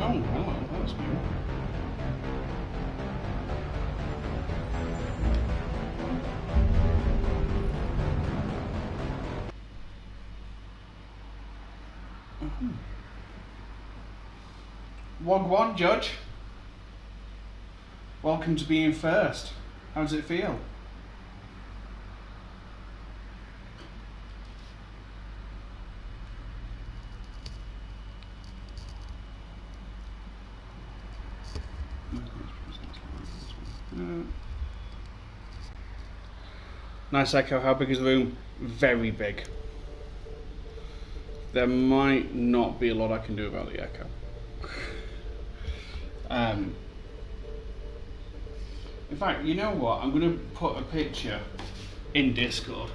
Oh, hello, that's new. Wagwan, Judge. Welcome to being first. How does it feel? Nice echo. How big is the room? Very big. There might not be a lot I can do about the echo. In fact, you know what? I'm going to put a picture in Discord.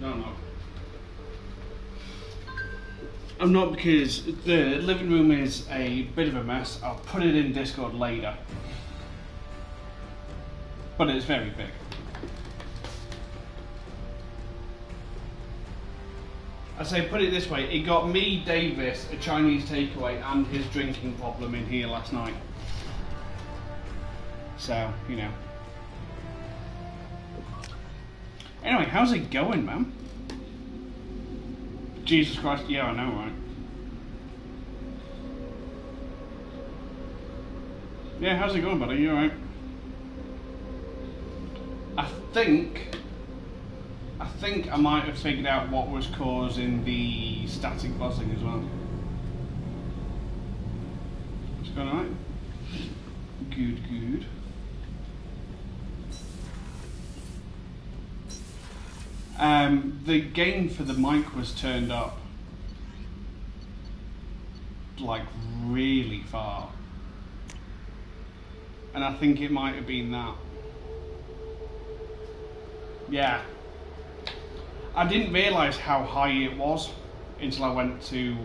No. I'm not, because the living room is a bit of a mess. I'll put it in Discord later. But it's very big. I say, put it this way, it got me, Davis, a Chinese takeaway and his drinking problem in here last night. So, you know. Anyway, how's it going, man? Jesus Christ, yeah, I know, right? Yeah, how's it going, buddy? You alright? I think I might have figured out what was causing the static buzzing as well. It's going alright? Good. The gain for the mic was turned up like really far, and I think it might have been that. Yeah, I didn't realise how high it was until I went to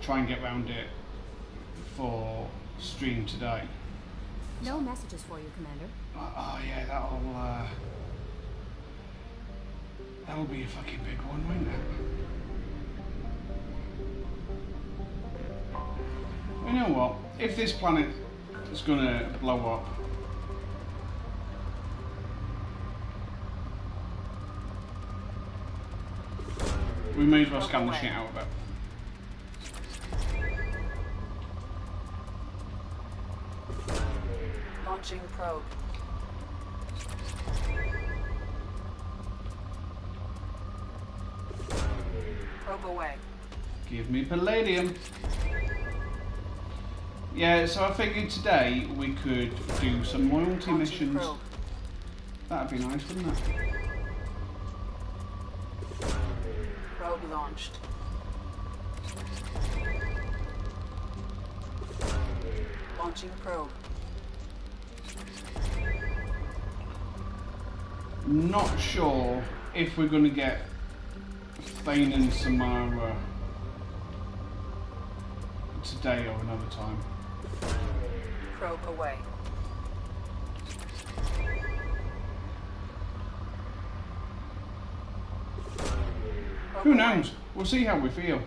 try and get round it for stream today. No messages for you, Commander. Oh yeah, that'll be a fucking big one, won't it? You know what? If this planet is gonna blow up, we may as well scam the shit out of it. Launching probe. Probe away. Give me palladium. Yeah, so I figured today we could do some loyalty missions. Probe. That'd be nice, wouldn't it? Probe launched. Launching probe. Not sure if we're going to get Thane and Samara today or another time. Probe away. Probe Who away. knows? We'll see how we feel.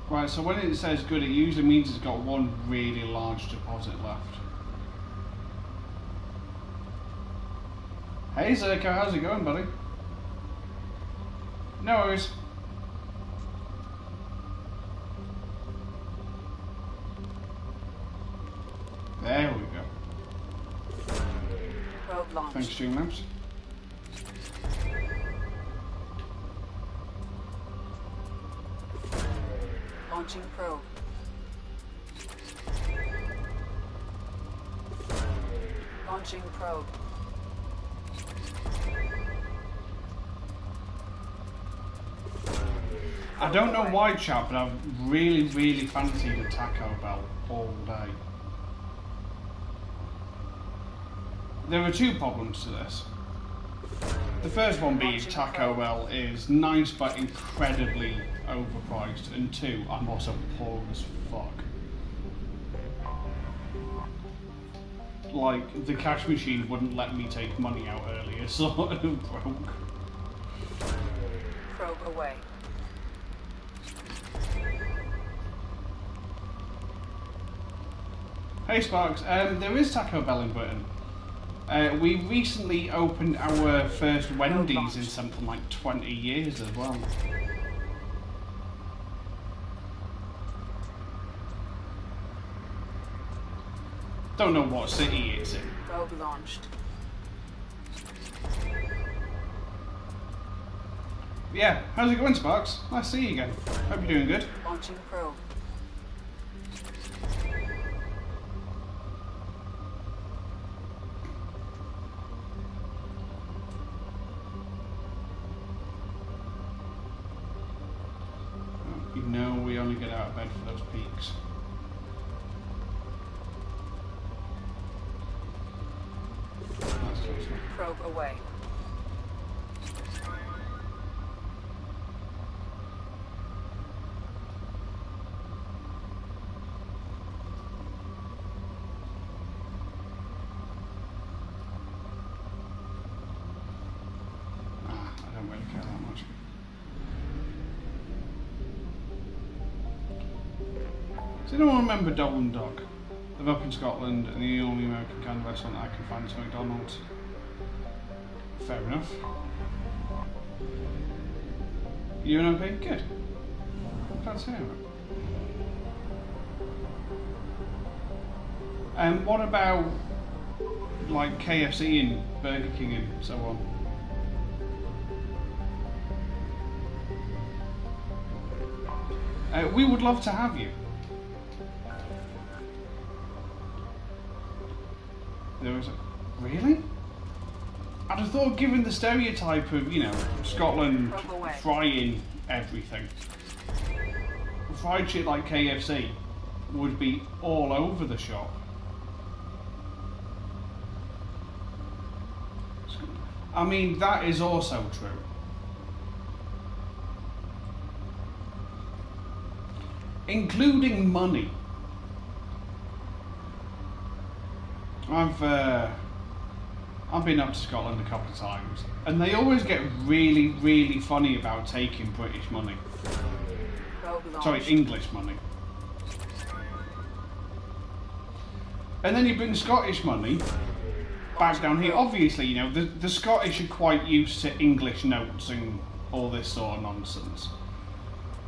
Right, so when it says good, it usually means it's got one really large deposit left. Hey Zerko, how's it going, buddy? No worries. There we go. Probe launched. Thanks, Streamlabs. Launching probe. Launching probe. I don't know why, chat, but I've really fancied a Taco Bell all day. There are two problems to this. The first one being Taco Bell is nice but incredibly overpriced, and 2, I'm also poor as fuck. Like, the cash machine wouldn't let me take money out earlier, sort of broke. Probe away. Hey Sparks, there is Taco Bell in Britain. We recently opened our first Wendy's in something like 20 years as well. Don't know what city it's in. Probe launched. Yeah, how's it going, Sparks? Nice to see you again. Hope you're doing good. Launching probe. You know we only get out of bed for those peaks. Probe away. I don't really care that much. Does anyone remember Dublin Dog? They're up in Scotland and the only American kind of restaurant I can find is McDonald's. Fair enough. You and okay? Good. Glad to hear it. What about like KFC and Burger King and so on? We would love to have you. There was a... Really? I'd have thought, given the stereotype of, you know, Scotland frying everything, fried shit like KFC would be all over the shop. I mean, that is also true. Including money. I've been up to Scotland a couple of times, and they always get really, really funny about taking British money. Sorry, English money. And then you bring Scottish money back down here. Obviously, you know, the Scottish are quite used to English notes and all this sort of nonsense.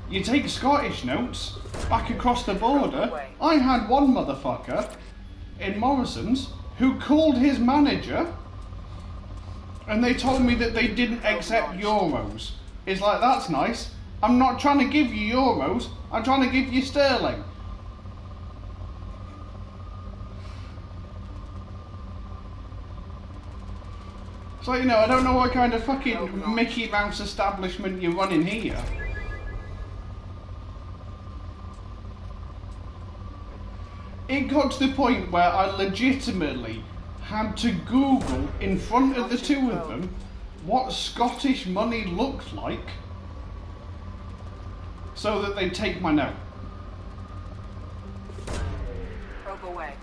You take Scottish notes back across the border. I had one motherfucker in Morrison's who called his manager and they told me that they didn't accept euros. It's like, that's nice. I'm not trying to give you euros, I'm trying to give you sterling. So, you know, I don't know what kind of fucking Mickey Mouse establishment you're running here. It got to the point where I legitimately had to Google in front of the two of them what Scottish money looked like so that they'd take my note. Probe away.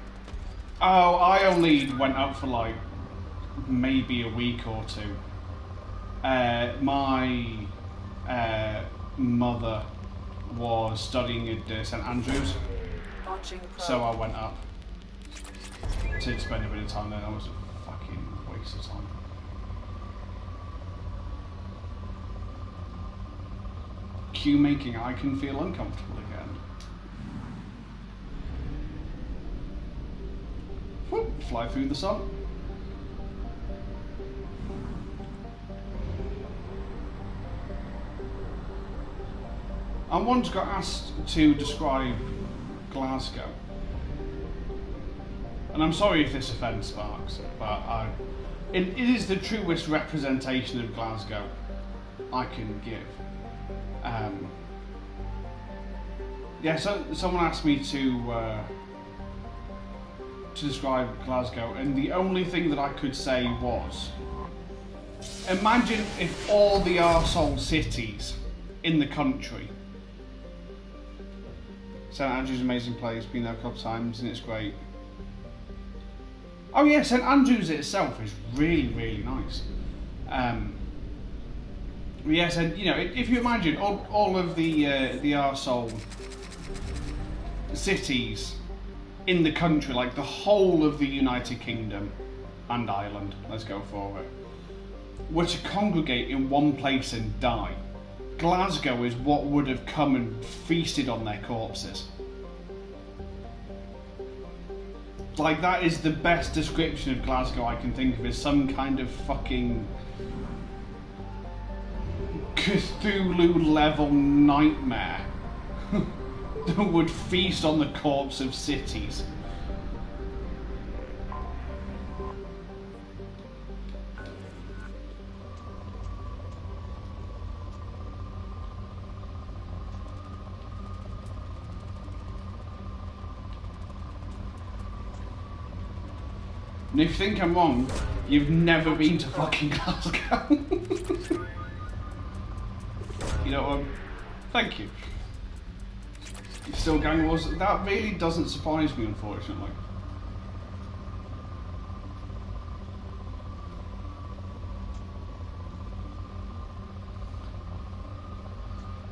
Oh, I only went up for like maybe a week or two. My mother was studying at St Andrews. So I went up to spend a bit of time there. That was a fucking waste of time. Q making I can feel uncomfortable again. Whoop, fly through the sun. I once got asked to describe Glasgow. And I'm sorry if this offends Sparks, but it is the truest representation of Glasgow I can give. Yeah, so someone asked me to describe Glasgow, and the only thing that I could say was, imagine if all the arsehole cities in the country St Andrews is an amazing place. Been there a couple of times and it's great. Oh yeah, St Andrews itself is really, really nice. Yes, and you know, if you imagine all of the arsehole cities in the country, like the whole of the United Kingdom and Ireland, let's go for it, were to congregate in one place and die, Glasgow is what would have come and feasted on their corpses. Like, that is the best description of Glasgow I can think of, is some kind of fucking Cthulhu level nightmare that would feast on the corpse of cities. And if you think I'm wrong, you've never been to fucking Glasgow. You know, thank you. You're still gang wars. That really doesn't surprise me, unfortunately.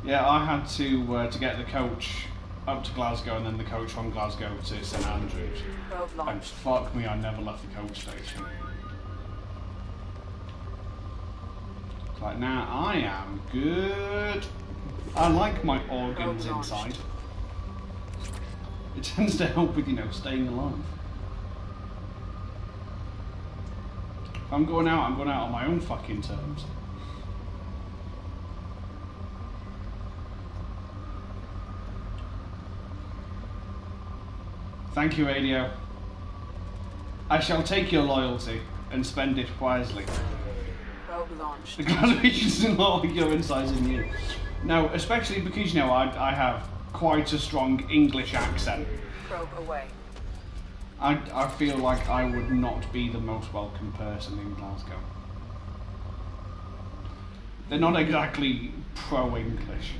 Yeah, I had to get the coach up to Glasgow and then the coach from Glasgow to St Andrews. And fuck me, I never left the coach station. It's like, now I am good. I like my organs inside. It tends to help with, you know, staying alive. If I'm going out on my own fucking terms. Thank you, Radio. I shall take your loyalty and spend it wisely. Probe launched. The graduation's in all your insides in you. No, especially because, you know, I have quite a strong English accent. Probe away. I feel like I would not be the most welcome person in Glasgow. They're not exactly pro-English.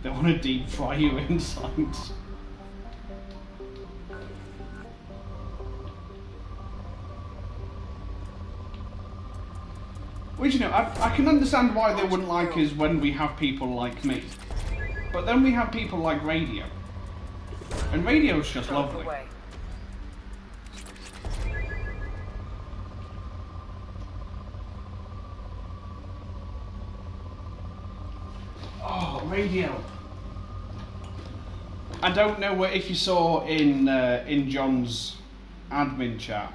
They want to deep fry you insides. Which, you know, I can understand why they wouldn't like us when we have people like me. But then we have people like Radio. And Radio's just lovely. Oh, Radio. I don't know if you saw in John's admin chat,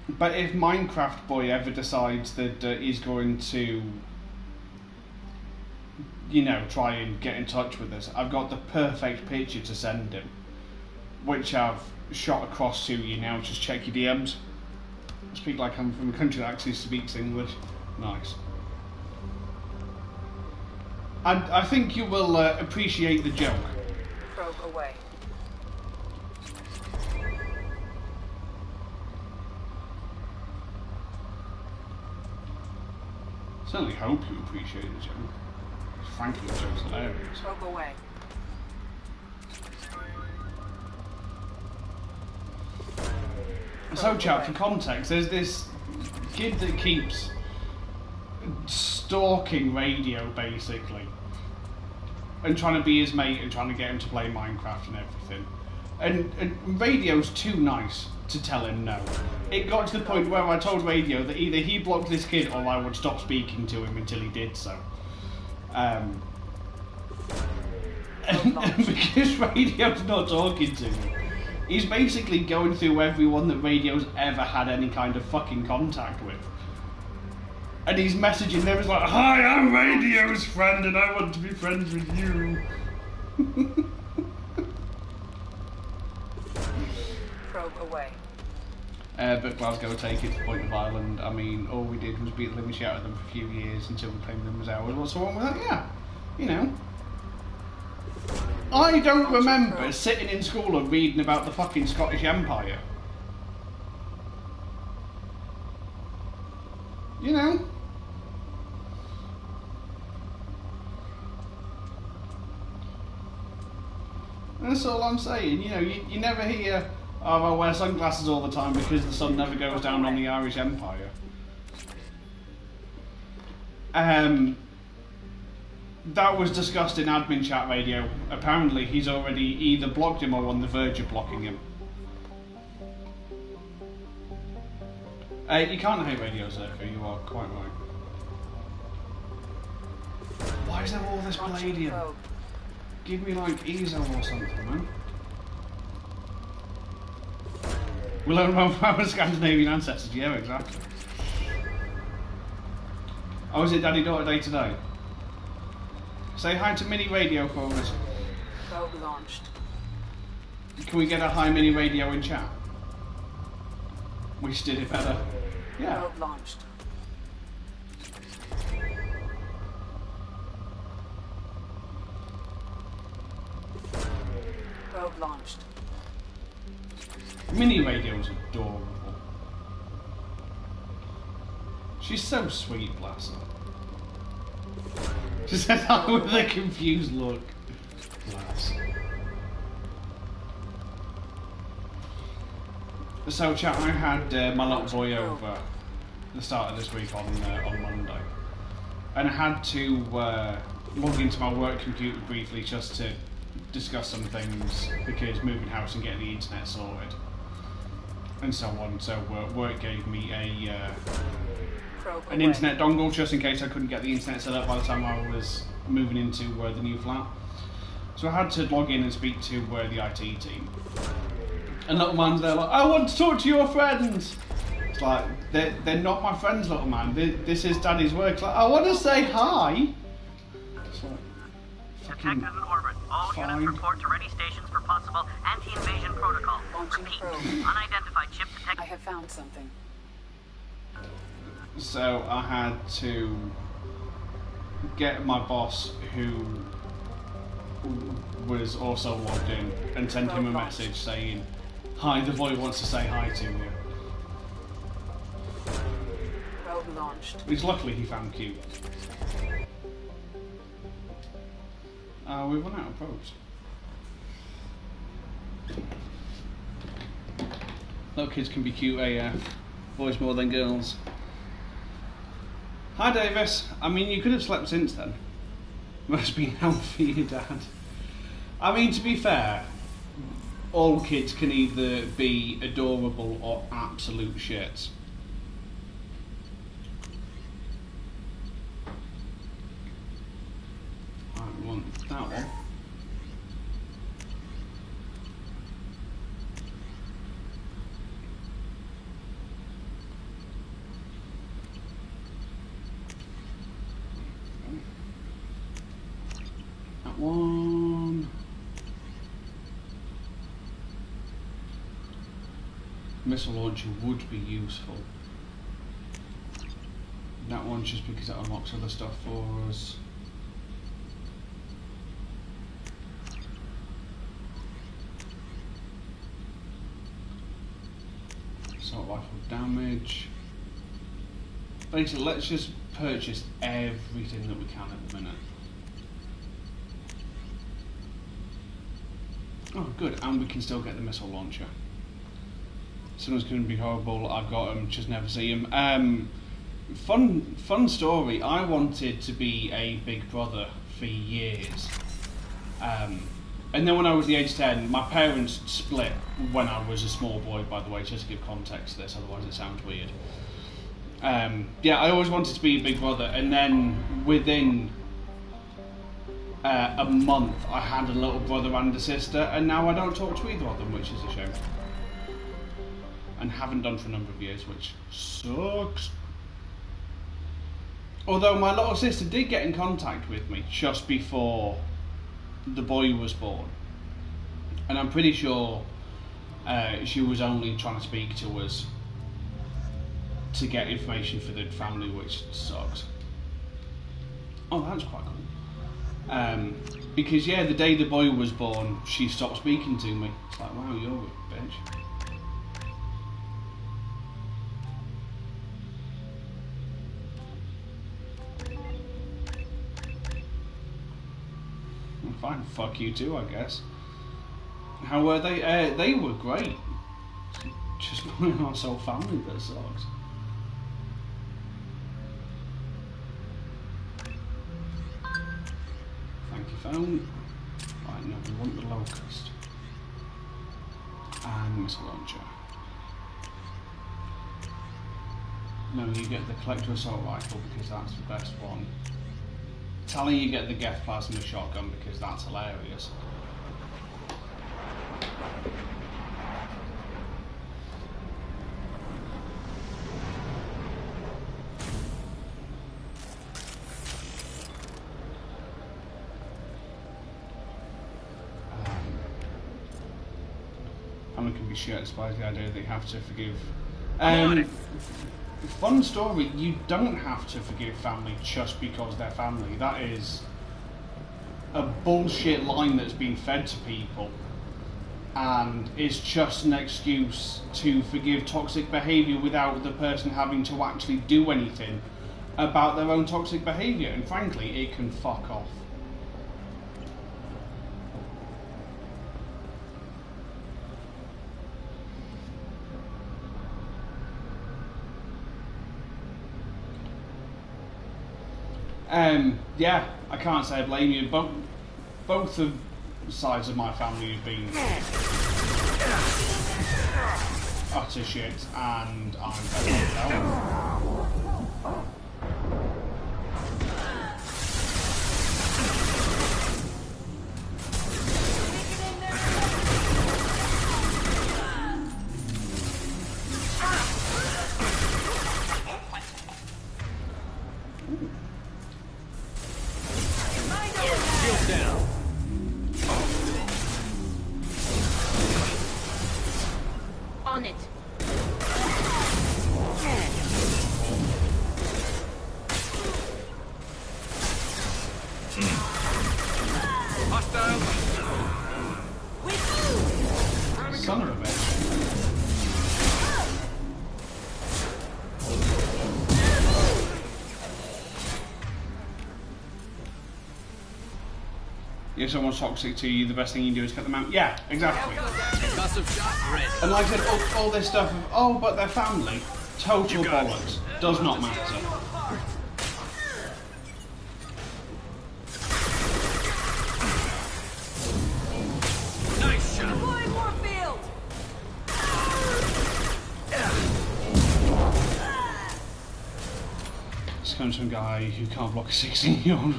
but if Minecraft Boy ever decides that he's going to, you know, try and get in touch with us, I've got the perfect picture to send him, which I've shot across to you now. Just check your DMs. I speak like I'm from a country that actually speaks English. Nice. I think you will appreciate the joke. Probe away. Certainly hope you appreciate the joke. Frankly, the joke's hilarious. Probe away. So, chat, for context, there's this kid that keeps stalking Radio, basically, and trying to be his mate and trying to get him to play Minecraft and everything. And Radio's too nice to tell him no. It got to the point where I told Radio that either he blocked this kid or I would stop speaking to him until he did so. And because Radio's not talking to me, he's basically going through everyone that Radio's ever had any kind of fucking contact with. And he's messaging them as like, "Hi, I'm Radio's friend and I want to be friends with you." Probe away. But Glasgow take it to the point of Ireland. I mean, all we did was beat the living shit out of them for a few years until we claimed them as ours. What's wrong with that? Yeah, you know. I don't remember sitting in school and reading about the fucking Scottish Empire. You know. that's all I'm saying. You know, you never hear, oh, I wear sunglasses all the time because the sun never goes down on the Irish Empire. That was discussed in admin chat radio. Apparently, he's already either blocked him or on the verge of blocking him. You can't hate Radio Zerko, you are quite right. Why is there all this palladium? Give me like ESO or something, man. We learn about our Scandinavian ancestors, yeah, exactly. Oh, is it Daddy Daughter Day today? Say hi to Mini Radio for us. Probe launched. Can we get a hi Mini Radio in chat? We just did it better. Yeah. Probe launched. Probe launched. Mini Radio's adorable. She's so sweet, bless her. She said that with a confused look. Bless. So, chat, I had my little boy over the start of this week on Monday, and I had to log into my work computer briefly just to discuss some things because moving house and getting the internet sorted and so on. So work gave me an internet dongle just in case I couldn't get the internet set up by the time I was moving into the new flat. So I had to log in and speak to the IT team. And little man's there like, I want to talk to your friends. It's like, they're not my friends, little man. This is Daddy's work. It's like, I want to say hi. It's like, fucking detected in orbit. All units report to ready stations for possible anti-invasion protocol. Launching Repeat, probe. unidentified ship detected. I have found something. So I had to get my boss, who was also logged in, and send him a message saying, hi, the boy wants to say hi to you. Probe launched. Which luckily he found cute. We run out of probes. Little kids can be cute AF. Boys more than girls. Hi Davis. I mean, you could have slept since then. Must be healthy, your dad. I mean, to be fair, all kids can either be adorable or absolute shits. I want that one. That one. Missile launcher would be useful. That one just because it unlocks other stuff for us. Assault rifle damage. Basically, let's just purchase everything that we can at the minute. Oh, good, and we can still get the missile launcher. Someone's going to be horrible. I've got him, just never see him. Fun story. I wanted to be a big brother for years. And then when I was the age of 10, my parents split when I was a small boy, by the way, just to give context to this, otherwise it sounds weird. Yeah, I always wanted to be a big brother, and then within a month I had a little brother and a sister, and now I don't talk to either of them, which is a shame. And haven't done for a number of years, which sucks. Although my little sister did get in contact with me just before the boy was born, and I'm pretty sure she was only trying to speak to us to get information for the family, which sucks. Oh, that's quite cool. Because yeah, the day the boy was born, she stopped speaking to me. It's like, wow, you're a bitch. Fine, fuck you too, I guess. How were they? They were great. Just my arsehole family that sucks. Thank you, phone. Right, no, we want the locust. And missile launcher. No, you get the collector assault rifle because that's the best one. Tally, you get the Geth plasma shotgun because that's hilarious. Family can be shit despite the idea that you have to forgive. Fun story, you don't have to forgive family just because they're family. That is a bullshit line that's been fed to people, and it's just an excuse to forgive toxic behaviour without the person having to actually do anything about their own toxic behaviour, and frankly, it can fuck off. Yeah, I can't say I blame you. Both of sides of my family have been utter shit, and I'm very down. On it. Hostile. Son of a bitch. If someone's toxic to you, the best thing you can do is cut them out. Yeah, exactly. Concussive shot ready. And like I said, all this stuff of, oh, but they're family. Total bollocks. Does not matter. Nice shot. Deploying Warfield! This comes from a guy who can't block a 16-year-old.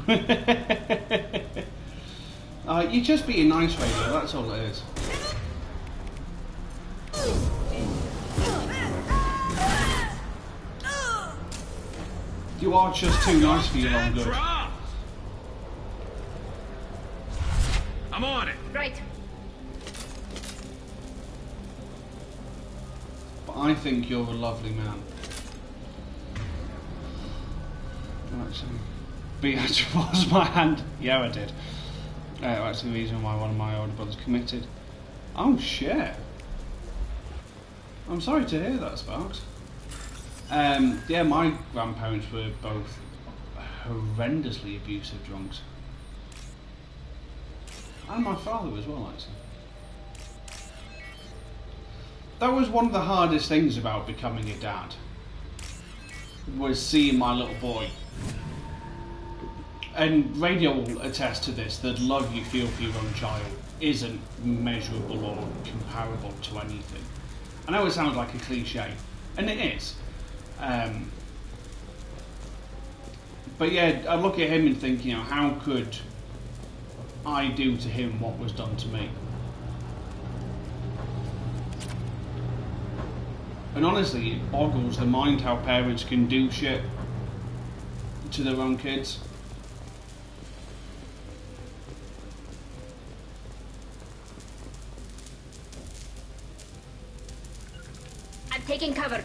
You're just being nice, Radio, that's all it is. You are just too nice for your own good. Drop. I'm on it. Right. But I think you're a lovely man. Actually, Beatrice was my hand. Yeah, I did. That's the reason why one of my older brothers committed. Oh shit! I'm sorry to hear that, Sparks. Yeah, my grandparents were both horrendously abusive drunks, and my father as well, actually. That was one of the hardest things about becoming a dad, was seeing my little boy. And Radio will attest to this, that love you feel for your own child isn't measurable or comparable to anything. I know it sounds like a cliche, and it is. But yeah, I look at him and think, you know, how could I do to him what was done to me? And honestly, it boggles the mind how parents can do shit to their own kids. I'm taking cover.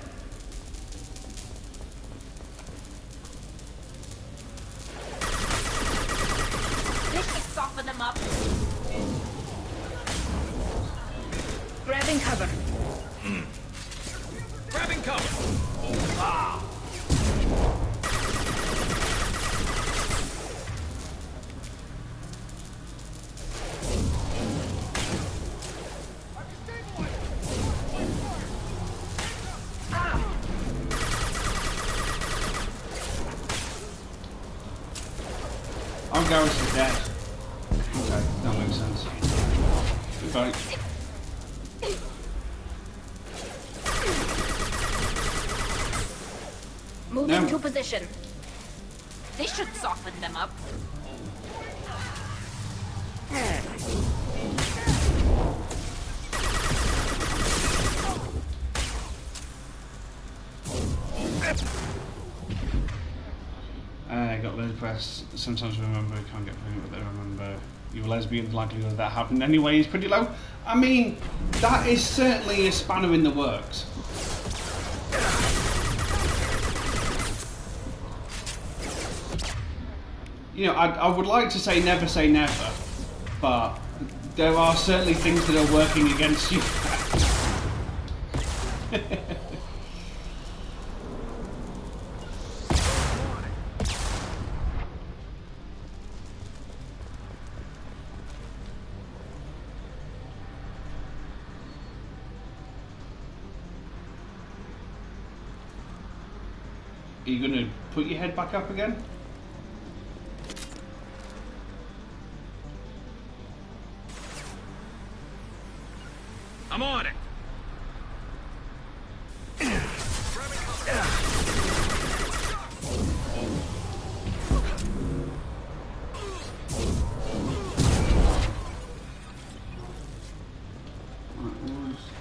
This should soften them up. Grabbing cover. Grabbing cover. Ah. Garrus is dead. Okay, that makes sense. Okay. Move No. into position. This should soften them up. I got low press. Sometimes remember, can't get pregnant, but I remember you were lesbian. The likelihood of that happened anyway is pretty low. I mean, that is certainly a spanner in the works. You know, I would like to say never, but there are certainly things that are working against you. Are you going to put your head back up again? I'm on it. Was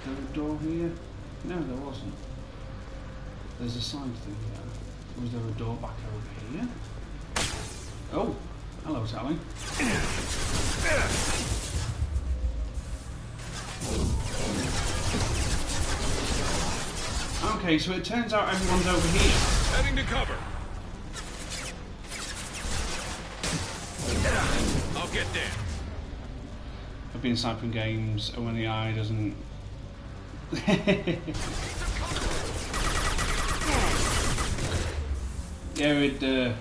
there a door here? No, there wasn't. There's a side thing here. Was there a door back over here? Oh, hello, Sally. Okay, so it turns out everyone's over here. Heading to cover. I'll get there. I've been sniping games, and when the eye doesn't... Yeah, it can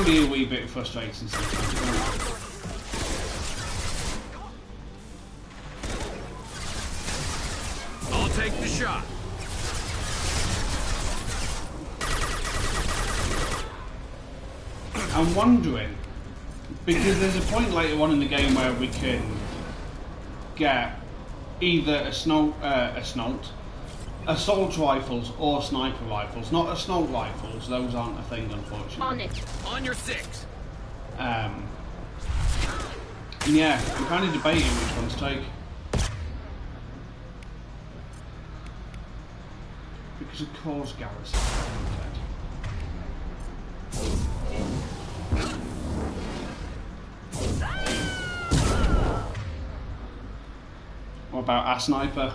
be a wee bit frustrating sometimes, can't it? I'll take the shot. I'm wondering, because there's a point later on in the game where we can get either assault rifles or sniper rifles. Not assault rifles, those aren't a thing, unfortunately. On it. On your six. Yeah, I'm kind of debating which one to take. Because of course Garrus is dead. What about a sniper?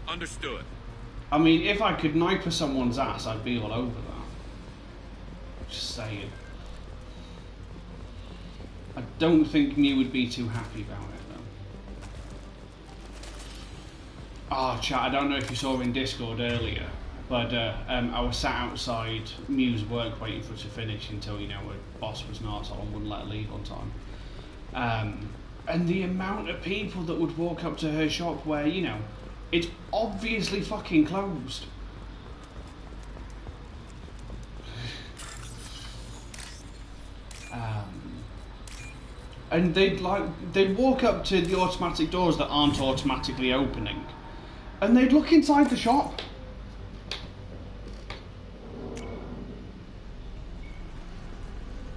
Understood. I mean, if I could sniper someone's ass, I'd be all over that. Just saying. I don't think Mew would be too happy about it, though. Oh, chat, I don't know if you saw in Discord earlier, but I was sat outside Mew's work waiting for her to finish until, you know, her boss was not, so I wouldn't let her leave on time. And the amount of people that would walk up to her shop where, you know, it's obviously fucking closed. And they'd walk up to the automatic doors that aren't automatically opening, and they'd look inside the shop.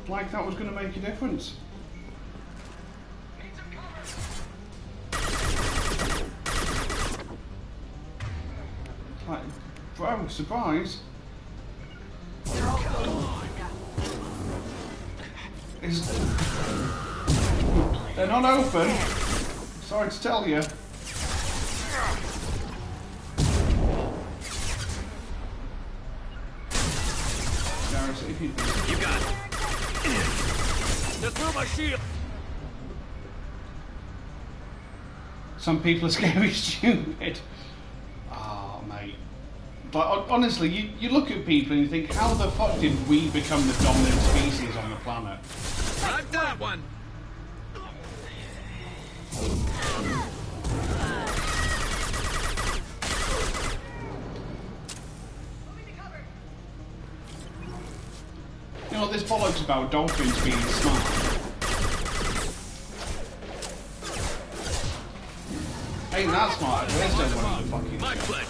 Like that was going to make a difference. Like, bro, surprise. They're not open. Sorry to tell you. Garrus, if you got it. Just through my shield. Some people are scary stupid. Oh, mate. But honestly, you look at people and you think, how the fuck did we become the dominant species on the planet? I've got one. You know, all this bollocks about dolphins being smart. Ain't that smart? We're still one of the fucking. My pleasure.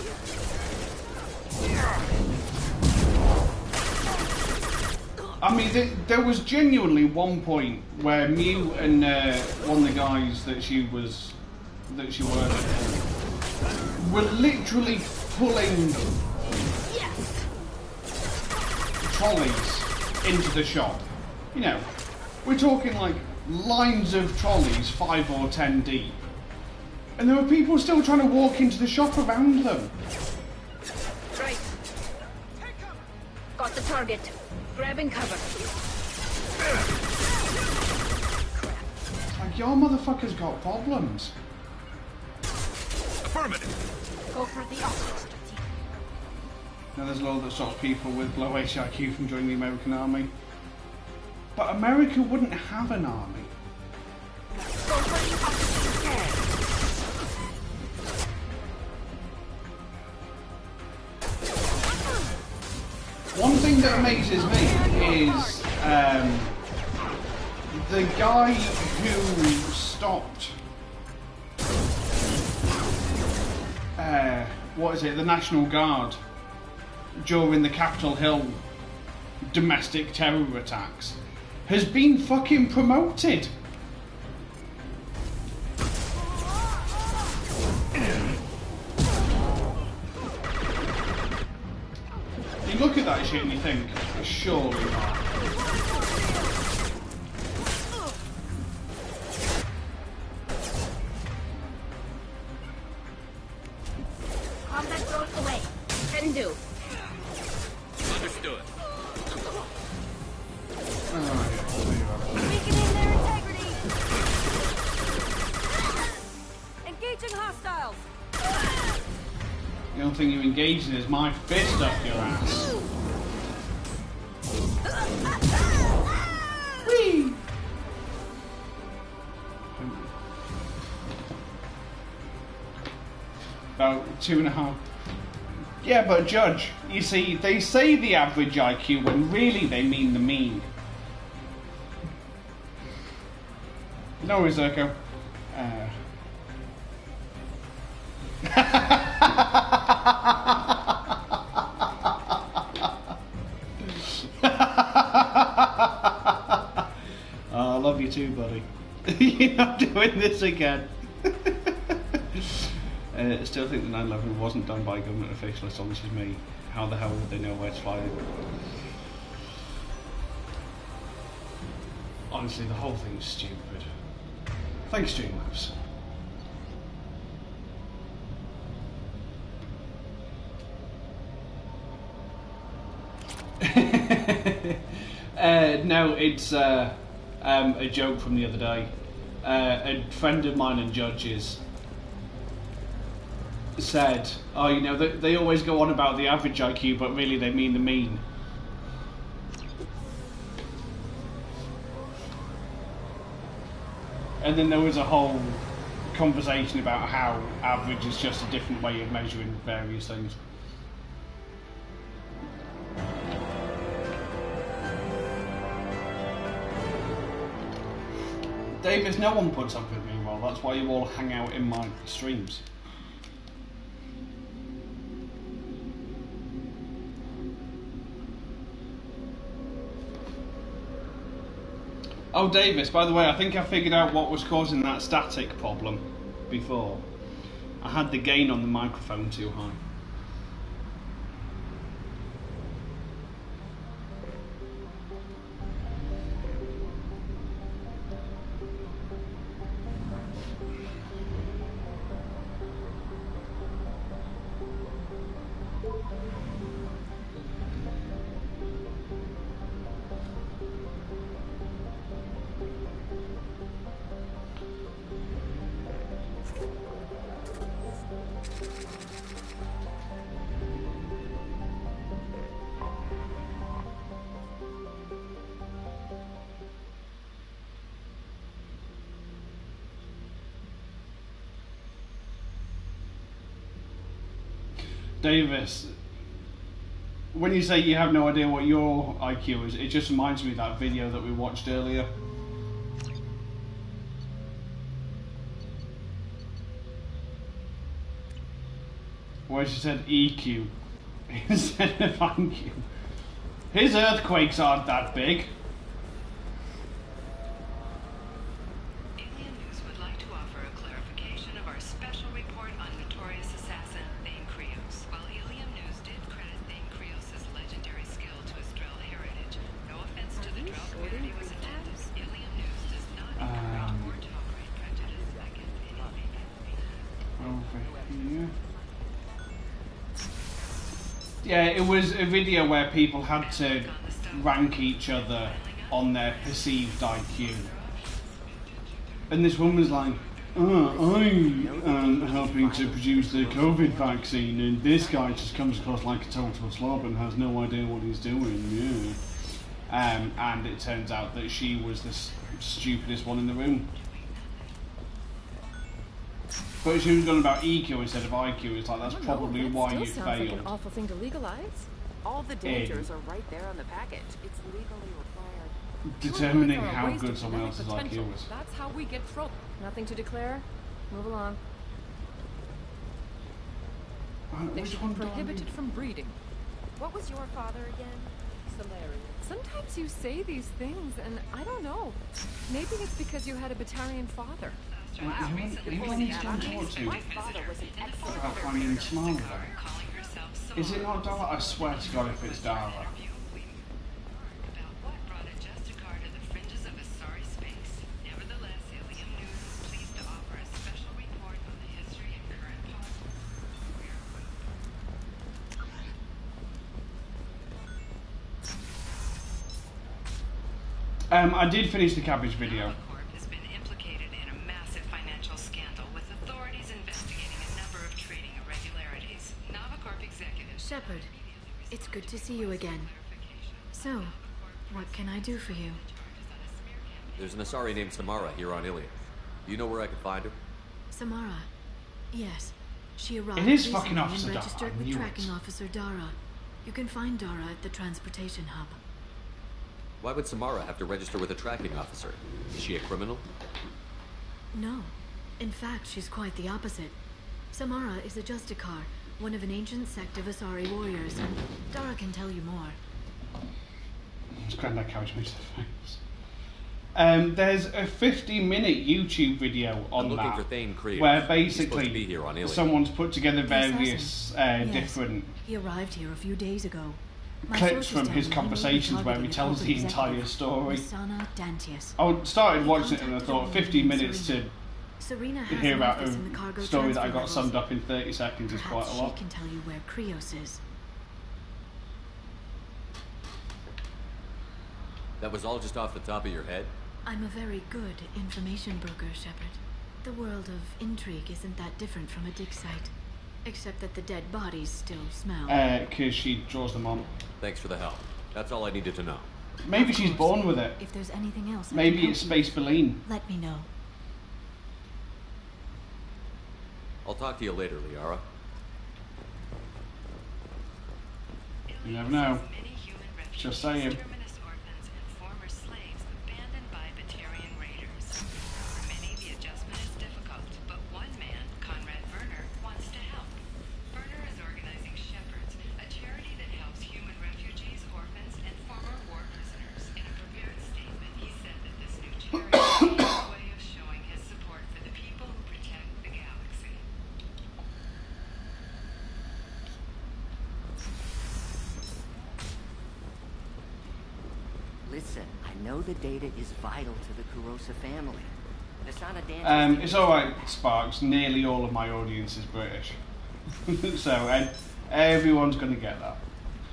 I mean, there was genuinely one point where Mew and one of the guys that she worked with were literally pulling trolleys into the shop. You know, we're talking like lines of trolleys, 5 or 10 deep. And there were people still trying to walk into the shop around them. Right. Got the target. Grabbing cover. It's like, your motherfuckers got problems. Affirmative. Go for the optic strategy. Now there's a law that stops people with low HIQ from joining the American army. But America wouldn't have an army. Go for the optic strategy. One thing that amazes me is the guy who stopped the National Guard during the Capitol Hill domestic terror attacks has been fucking promoted. You look at that shit and you think, surely not. Combat drone away. Can do. Understood. Weakening their integrity. Engaging hostiles. The only thing you're engaged in is my fist up your ass. Whee! About 2.5. Yeah, but Judge, you see, they say the average IQ when really they mean the mean. No worries, Zerko. I love you too, buddy. You're not doing this again. I still think the 9/11 wasn't done by a government official, as long as it's me. How the hell would they know where to fly it? Honestly, the whole thing is stupid. Thanks, Streamlabs. No, it's a joke from the other day. A friend of mine and Judge's said, oh, you know, they always go on about the average IQ, but really they mean the mean. And then there was a whole conversation about how average is just a different way of measuring various things. Davis, no one puts up with me well, that's why you all hang out in my streams. Oh, Davis, by the way, I think I figured out what was causing that static problem before. I had the gain on the microphone too high. Davis, When you say you have no idea what your IQ is, it just reminds me of that video that we watched earlier. Where she said EQ instead of IQ. His earthquakes aren't that big. Alien News would like to offer a clarification of our special report on notorious assassin Thane Krios. While Alien News did credit Thane Krios' legendary skill to his Drell heritage, no offense to the Drell community was intended. Alien News does not encourage or tolerate prejudice against anything. Over here. Yeah, it was a video where people had to rank each other on their perceived IQ. And this woman was like, oh, I am helping to produce the COVID vaccine, and this guy just comes across like a total slob and has no idea what he's doing, yeah. And it turns out that she was the stupidest one in the room. But she was going about EQ instead of IQ. It's like, that's probably why you failed. Like an awful thing to legalize. All the dangers are right there on the package. It's legally required. Determining how good someone else's IQ is. That's how we get through. Nothing to declare. Move along. They should be prohibited from breeding. What was your father again? Salarian. Sometimes you say these things, and I don't know. Maybe it's because you had a Batarian father. Who needs to talk to? My father was an excellent About finding Smile though. Is it not Dara? I swear to God if it's Dara. I did finish the cabbage video. Has been implicated in a massive financial scandal with authorities investigating a number of trading irregularities. Novacorp executives. Shepard, it's good to see you again. So, what can I do for you? There's an Asari named Samara here on Ilion. Do you know where I can find her? Samara. Yes. She arrived It is recently fucking Officer and Dara. registered I with knew Tracking it. Officer Dara. You can find Dara at the transportation hub. Why would Samara have to register with a tracking officer? Is she a criminal? No. In fact, she's quite the opposite. Samara is a Justicar, one of an ancient sect of Asari warriors. Dara can tell you more. It's Grandad Cabbage makes the face. There's a 50-minute YouTube video on I'm looking that for Thane Krios. where He's supposed to be basically here on Ilion. someone's put together The various assassin. Yes. different He arrived here a few days ago. My clips sources from tell his me he conversations where he targeted a tells the corporate entire executive, story. Rossana Dantius. I started He watching it and I contacted thought a 50 woman named minutes to Serena has hear an about office in the a cargo story that I transfer got summed levels. up in 30 seconds is quite Perhaps a lot. she can tell you where Krios is. That was all just off the top of your head? I'm a very good information broker, Shepard. The world of intrigue isn't that different from a dig site. Except that the dead bodies still smell. Because she draws them on. Thanks for the help. That's all I needed to know. Maybe Of she's course. born with it. If there's anything else I Maybe can it's help you Space Beline. with, let me know. I'll talk to you later, Liara. You never know. Just saying. Terminus orphans and former slaves abandoned by Batarian raiders. For many, the adjustment is difficult, but one man, Conrad Werner, wants to help. Werner is organizing Shepherds, a charity that helps human refugees, orphans, and former war prisoners. In a prepared statement, he said that this new charity is his way of showing his support for the people who protect the galaxy. Listen, I know the data is vital to the Kurosa family. Nasana Dan. It's alright, Sparks. Nearly all of my audience is British. So everyone's going to get that.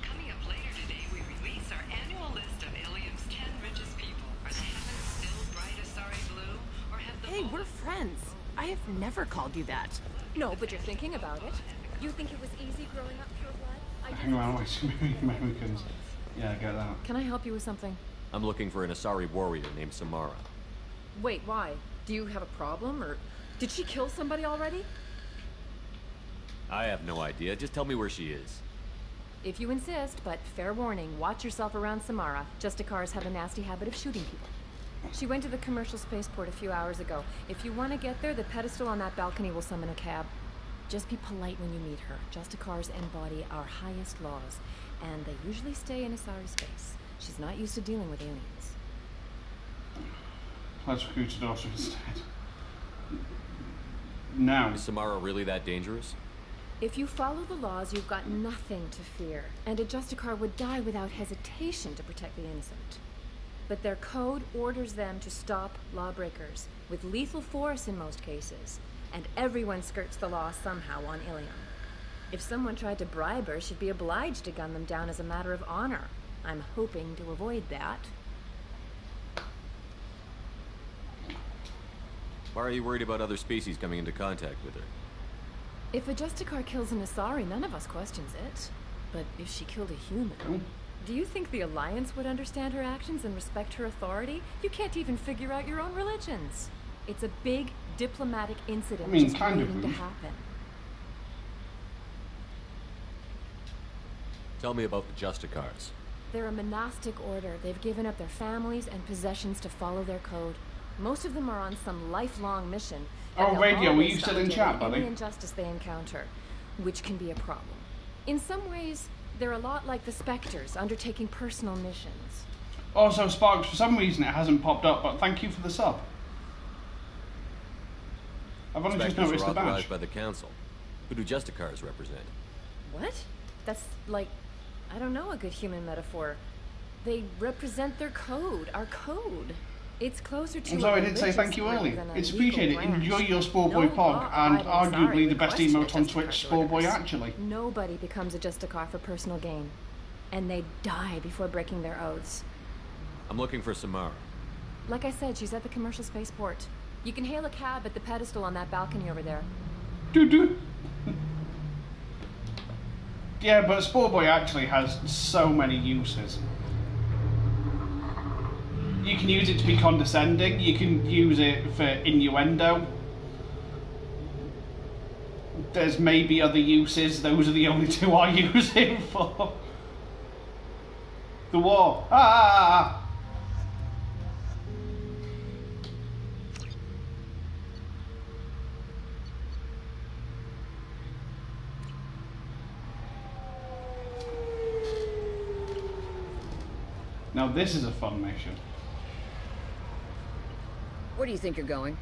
Coming up later today, we release our annual list of Ilium's 10 richest people. Are the heavens still bright Asari blue, or have the Hey, we're friends. I have never called you that. No, but you're thinking about it. You think it was easy growing up pure blood? Hang around with too many Americans. Yeah, I get that. Can I help you with something? I'm looking for an Asari warrior named Samara. Wait, why? Do you have a problem, or did she kill somebody already? I have no idea. Just tell me where she is. If you insist, but fair warning, watch yourself around Samara. Justicars have a nasty habit of shooting people. She went to the commercial spaceport a few hours ago. If you want to get there, the pedestal on that balcony will summon a cab. Just be polite when you meet her. Justicars embody our highest laws, and they usually stay in Asari space. She's not used to dealing with aliens. Let's recruit a daughter instead. Now. Is Samara really that dangerous? If you follow the laws, you've got nothing to fear, and a Justicar would die without hesitation to protect the innocent. But their code orders them to stop lawbreakers, with lethal force in most cases, and everyone skirts the law somehow on Ilium. If someone tried to bribe her, she'd be obliged to gun them down as a matter of honor. I'm hoping to avoid that. Why are you worried about other species coming into contact with her? If a Justicar kills an Asari, none of us questions it. But if she killed a human... Do you think the Alliance would understand her actions and respect her authority? You can't even figure out your own religions. It's a big diplomatic incident just waiting to happen. Tell me about the Justicars. They're a monastic order. They've given up their families and possessions to follow their code. Most of them are on some lifelong mission. Oh, Radio, were you still in chat, buddy? Any injustice they encounter, which can be a problem. In some ways, they're a lot like the Spectres, undertaking personal missions. Also, Sparks, for some reason it hasn't popped up, but thank you for the sub. I've only just noticed the badge. Authorized by the Council. Who do Justicars represent? What? That's like, I don't know, a good human metaphor. They represent their code, our code. It's closer to. I'm sorry, I didn't say thank you earlier. It's appreciated. Enjoy your Sporeboy Pog, and arguably the best emote on Twitch, Sporeboy actually. Nobody becomes a Justicar for personal gain. And they die before breaking their oaths. I'm looking for Samara. Like I said, she's at the commercial spaceport. You can hail a cab at the pedestal on that balcony over there. Doo-doo. Yeah, but Sporeboy actually has so many uses. You can use it to be condescending, you can use it for innuendo. There's maybe other uses, those are the only two I use it for. The war. Ah! Now this is a fun mission. Where do you think you're going?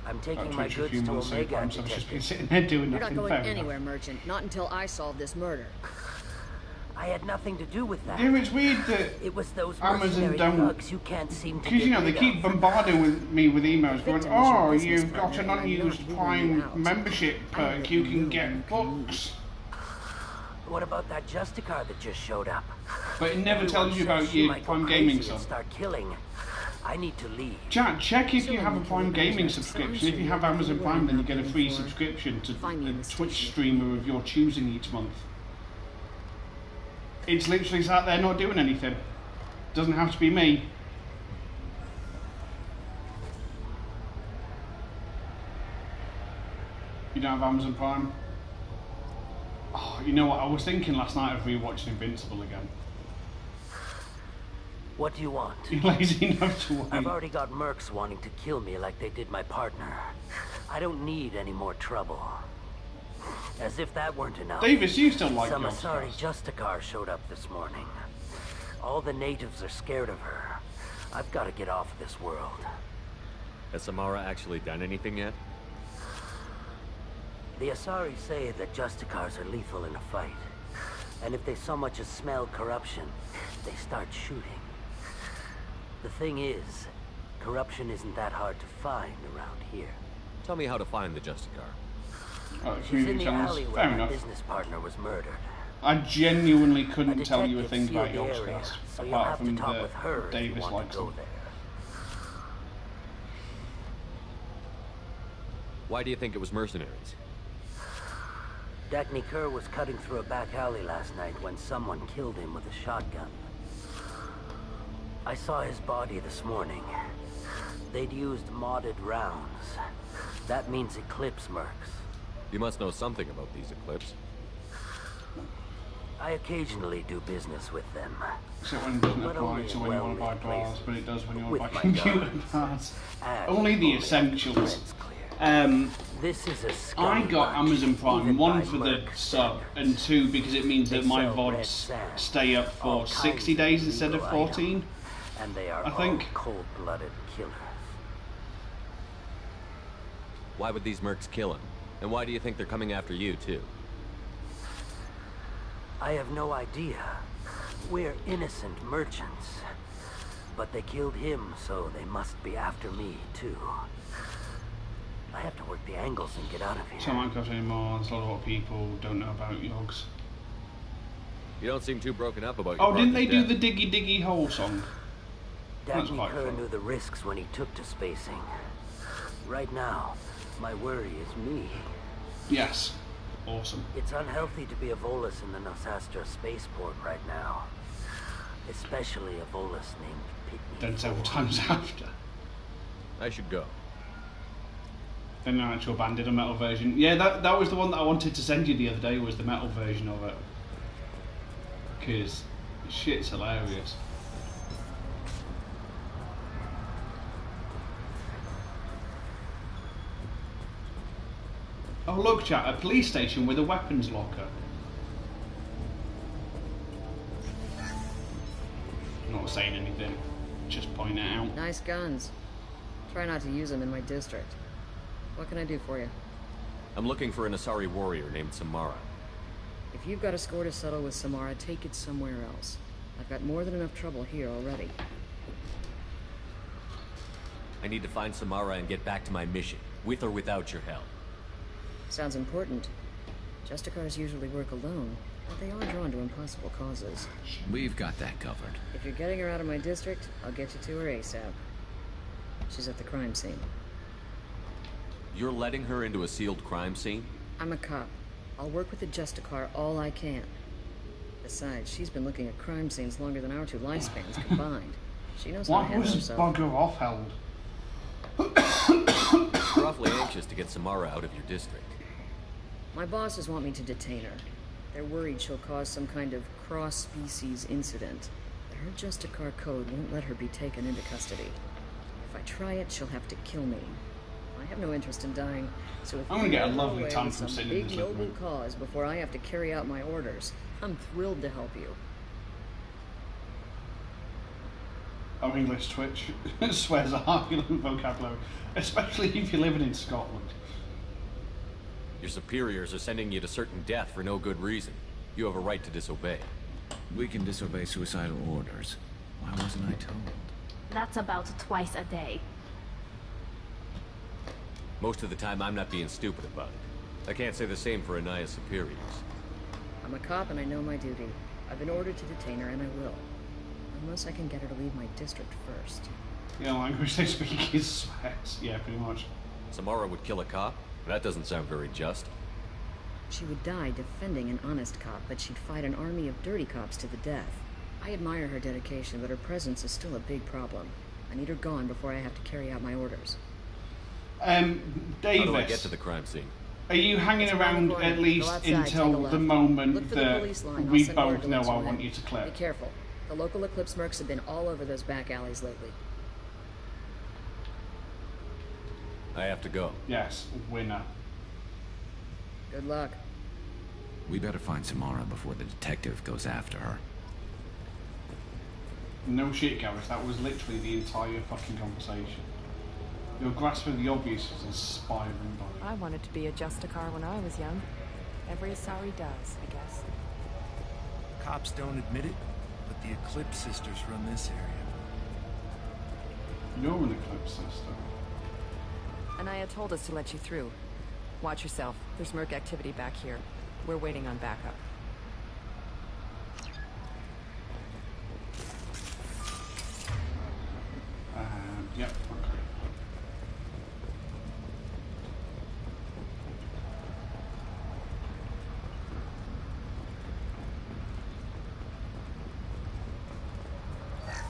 I'm taking my goods to Omega. I've just been sitting there doing You're nothing. not going anywhere, Merchant. Not until I solve this murder. I had nothing to do with that. Yeah, it's weird that it was those Amazon don't. Thugs you can't seem to. Because you know they keep bombarding me with emails going, "Oh, you've got an unused Prime membership perk. You can get books." What about that Justicar that just showed up? But it never tells you about your Prime Gaming sub. Start killing. I need to leave. Chat, check if you have a Prime Gaming subscription. If you have Amazon Prime, then you get a free subscription to a Twitch streamer of your choosing each month. It's literally sat there not doing anything. Doesn't have to be me. You don't have Amazon Prime? Oh, you know what? I was thinking last night of rewatching Invincible again. What do you want? You're lazy enough to wait. I've already got mercs wanting to kill me like they did my partner. I don't need any more trouble. As if that weren't enough. Davis, you still like some Asari Justicar showed up this morning. All the natives are scared of her. I've got to get off this world. Has Samara actually done anything yet? The Asari say that Justicars are lethal in a fight. And if they so much as smell corruption, they start shooting. The thing is, corruption isn't that hard to find around here. Tell me how to find the Justicar. Oh, she's in the alley where my business partner was murdered. I genuinely couldn't tell you a thing about Yogscast, so apart from the Davis likes him. Why do you think it was mercenaries? Dagny Kerr was cutting through a back alley last night when someone killed him with a shotgun. I saw his body this morning. They'd used modded rounds. That means Eclipse mercs. You must know something about these Eclipse. I occasionally do business with them. Except when it doesn't But apply only to in when you want to buy well-lit bars, places. but it does when you want With to buy my computer guards. parts. And Only the only essentials. threads clear. This is a I scummy got bunch, Amazon Prime, even one by for the Merc sub, standards. and two because it means that They my sell red VODs sand, stay up all for kinds 60 of days instead of illegal 14. items, and they are I think. all cold-blooded killers. Why would these mercs kill him? And why do you think they're coming after you, too? I have no idea. We're innocent merchants. But they killed him, so they must be after me, too. I have to work the angles and get out of here. So I might cost anymore. There's a lot of people don't know about Yogs. You don't seem too broken up about your Oh, didn't they partner's do death. the Diggy Diggy Hole song? That's Dagny quite Kerr fun. knew the risks when he took to spacing. Right now, my worry is me. Yes. Awesome. It's unhealthy to be a Volus in the Nosastra spaceport right now. Especially a Volus named Pitney. Then several times after. I should go. Then an actual band did a metal version. Yeah, that was the one that I wanted to send you the other day, was the metal version of it. Because shit's hilarious. Oh look, chat, a police station with a weapons locker. Not saying anything, just pointing it out. Nice guns. Try not to use them in my district. What can I do for you? I'm looking for an Asari warrior named Samara. If you've got a score to settle with Samara, take it somewhere else. I've got more than enough trouble here already. I need to find Samara and get back to my mission, with or without your help. Sounds important. Justicars usually work alone, but they are drawn to impossible causes. We've got that covered. If you're getting her out of my district, I'll get you to her ASAP. She's at the crime scene. You're letting her into a sealed crime scene? I'm a cop. I'll work with the Justicar all I can. Besides, she's been looking at crime scenes longer than our two lifespans combined. She knows how to Why handle was herself. bugger off held? You're awfully anxious to get Samara out of your district. My bosses want me to detain her. They're worried she'll cause some kind of cross-species incident. But her Justicar code won't let her be taken into custody. If I try it, she'll have to kill me. I have no interest in dying, so if I'm gonna you get a can get lovely away time with from some sitting in big this noble room. cause before I have to carry out my orders, I'm thrilled to help you. Oh, English Twitch swears a harmless vocabulary, especially if you're living in Scotland. Your superiors are sending you to certain death for no good reason. You have a right to disobey. We can disobey suicidal orders. Why wasn't I told? That's about twice a day. Most of the time, I'm not being stupid about it. I can't say the same for Anaya's superiors. I'm a cop and I know my duty. I've been ordered to detain her and I will. Unless I can get her to leave my district first. The only language they speak is swears. Yeah, pretty much. Samara would kill a cop? That doesn't sound very just. She would die defending an honest cop, but she'd fight an army of dirty cops to the death. I admire her dedication, but her presence is still a big problem. I need her gone before I have to carry out my orders. Davis. How do I get to the crime scene? Are you hanging It's around around the corner. at least Go outside, take a until look. the Look moment for the that police line. I'll we send word both to know let I you want in. you to clip? Be careful. The local Eclipse mercs have been all over those back alleys lately. I have to go. Yes, winner. Good luck. We better find Samara before the detective goes after her. No shit, Gareth, that was literally the entire fucking conversation. Your grasp of the obvious is inspiring, buddy. I wanted to be a Justicar when I was young. Every Asari does, I guess. Cops don't admit it, but the Eclipse sisters run this area. You're an Eclipse sister. Anaya told us to let you through. Watch yourself. There's merc activity back here. We're waiting on backup. Yep, okay.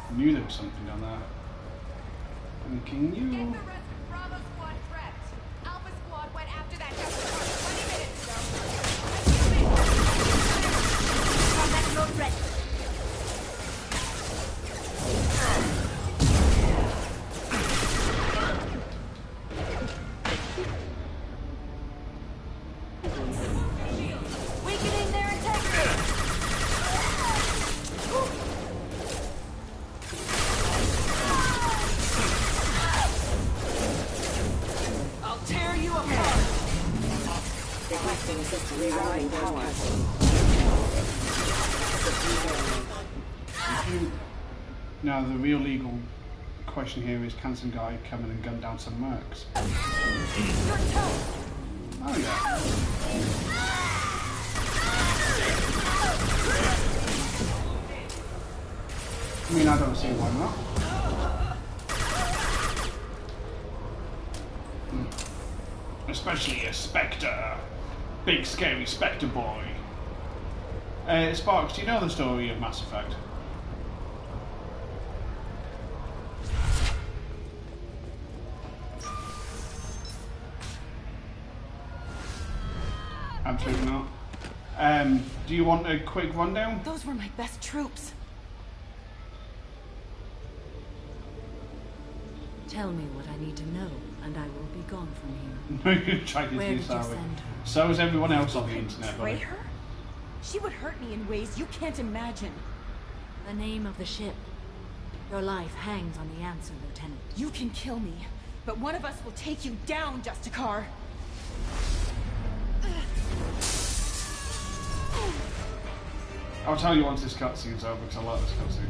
I knew there was something down there. Thanking you. Get the rest of Bravo Squad prepped. Alpha Squad went after that Justicar 20 minutes ago. Now the real legal question here is, can some guy come in and gun down some mercs? Oh yeah. I mean, I don't see why not. Especially a Spectre. Big scary Spectre boy. Sparks, do you know the story of Mass Effect? Absolutely not. Do you want a quick rundown? Those were my best troops. Tell me what I need to know, and I will be gone from here. Try to Where do did you sorry. send her? So is everyone else on the internet, Betray buddy. her? She would hurt me in ways you can't imagine. The name of the ship. Your life hangs on the answer, Lieutenant. You can kill me, but one of us will take you down, Justicar. I'll tell you once this cutscene's over, because I like this cutscene.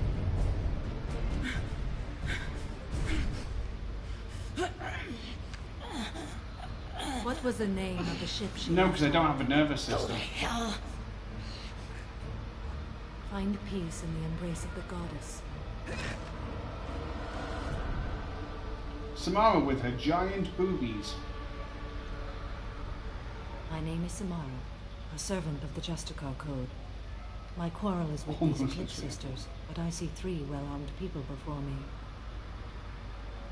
What was the name of the ship she No, because I don't have a nervous system. Hell. Find peace in the embrace of the goddess. Samara with her giant boobies. My name is Samara, a servant of the Justicar Code. My quarrel is with these Eclipse sisters, but I see 3 well-armed people before me.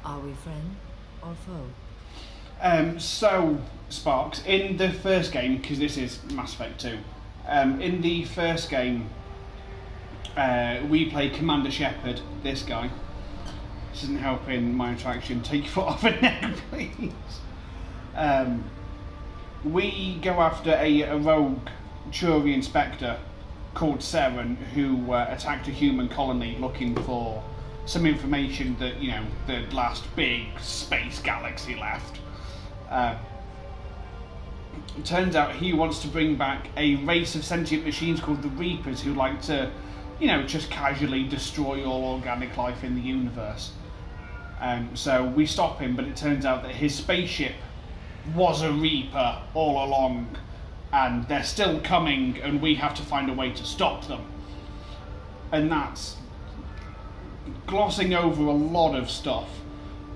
Are we friend or foe? So, Sparks, in the first game, because this is Mass Effect 2, in the first game, we play Commander Shepard, this guy. This isn't helping my interaction. Take your foot off her neck, please. We go after a rogue Turian Spectre called Seren, who attacked a human colony looking for some information that, you know, the last big space galaxy left. It turns out he wants to bring back a race of sentient machines called the Reapers, who like to, you know, just casually destroy all organic life in the universe. So we stop him, but it turns out that his spaceship was a Reaper all along, and they're still coming, and we have to find a way to stop them. And that's glossing over a lot of stuff,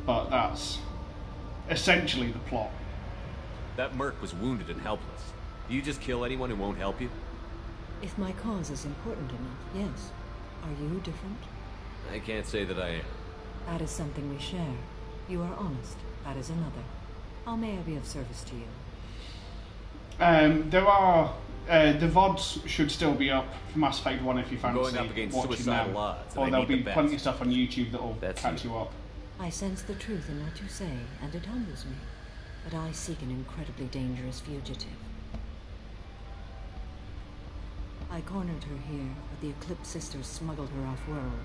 but that's essentially the plot. That merc was wounded and helpless. Do you just kill anyone who won't help you? If my cause is important enough, yes. Are you different? I can't say that I am. That is something we share. You are honest. That is another. How may I be of service to you? There are the VODs should still be up for Mass Effect 1 if you fancy Going up against watching suicidal them. odds, Or and I there'll need be the plenty of best. stuff on YouTube that'll catch you up. I sense the truth in what you say, and it humbles me. But I seek an incredibly dangerous fugitive. I cornered her here, but the Eclipse sisters smuggled her off-world.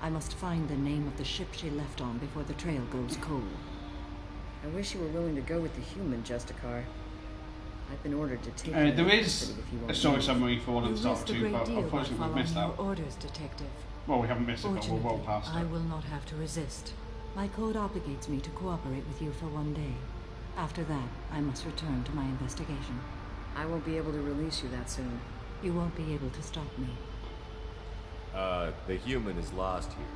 I must find the name of the ship she left on before the trail goes cold. I wish you were willing to go with the human Justicar. I've been ordered to take There is a story summary for 1 and Start 2, but by unfortunately we've missed following that. your orders, Detective. Well, we haven't missed it, but we're well Fortunately, past I it. will not have to resist. My code obligates me to cooperate with you for 1 day. After that, I must return to my investigation. I won't be able to release you that soon. You won't be able to stop me. The human is lost here.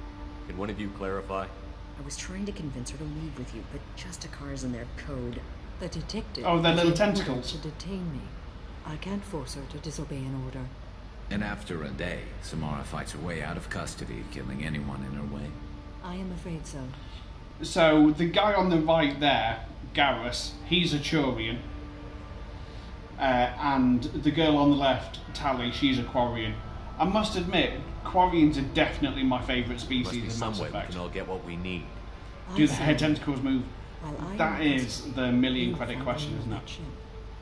Can one of you clarify? I was trying to convince her to leave with you, but Justicars and their code. The detective... Oh, their little has ordered tentacles. to detain me. I can't force her to disobey an order. And after a day, Samara fights her way out of custody, killing anyone in her way. I am afraid so. So, the guy on the right there, Garrus, he's a Turian. And the girl on the left, Tali, she's a Quarian. I must admit, Quarians are definitely my favourite species Must be in some Mass way we Effect. can all get what we need. Do the head tentacles move? While I That am is the million you credit find question, the isn't it? ship.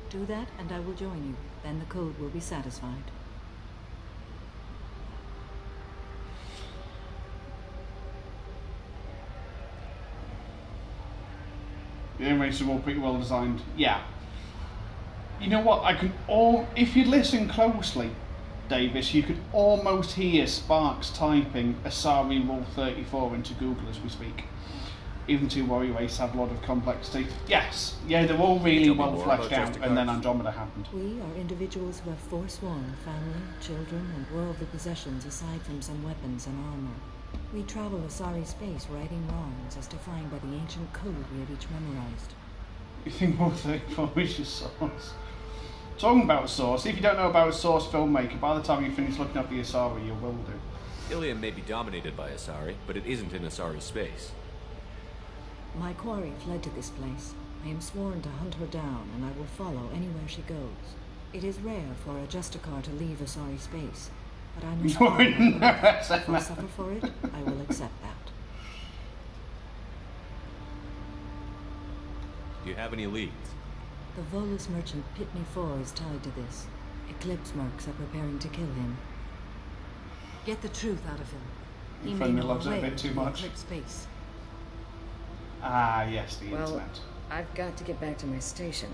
Do that, and I will join you. Then the code will be satisfied. The animations are all pretty well designed. Yeah. You know what? I can all. If you listen closely, Davis, you could almost hear Sparks typing Asari Rule 34 into Google as we speak. Even 2 Warrior Ace have a lot of complexity. Yes, yeah, they're all really well fleshed out, and then Andromeda happened. We are individuals who have forsworn family, children, and worldly possessions aside from some weapons and armor. We travel Asari space righting wrongs as defined by the ancient code we have each memorized. You think Rule 34 is your source? Talking about Source, if you don't know about a Source filmmaker, by the time you finish looking up the Asari, you will do. Ilium may be dominated by Asari, but it isn't in Asari space. My quarry fled to this place. I am sworn to hunt her down, and I will follow anywhere she goes. It is rare for a Justicar to leave Asari space, but I must follow her. If I suffer for it, I will accept that. Do you have any leads? The Volus merchant Pitney 4 is tied to this. Eclipse mercs are preparing to kill him. Get the truth out of him. He may know loves a it a way bit too to much. Eclipse space. Ah, yes, the Well, internet. I've got to get back to my station.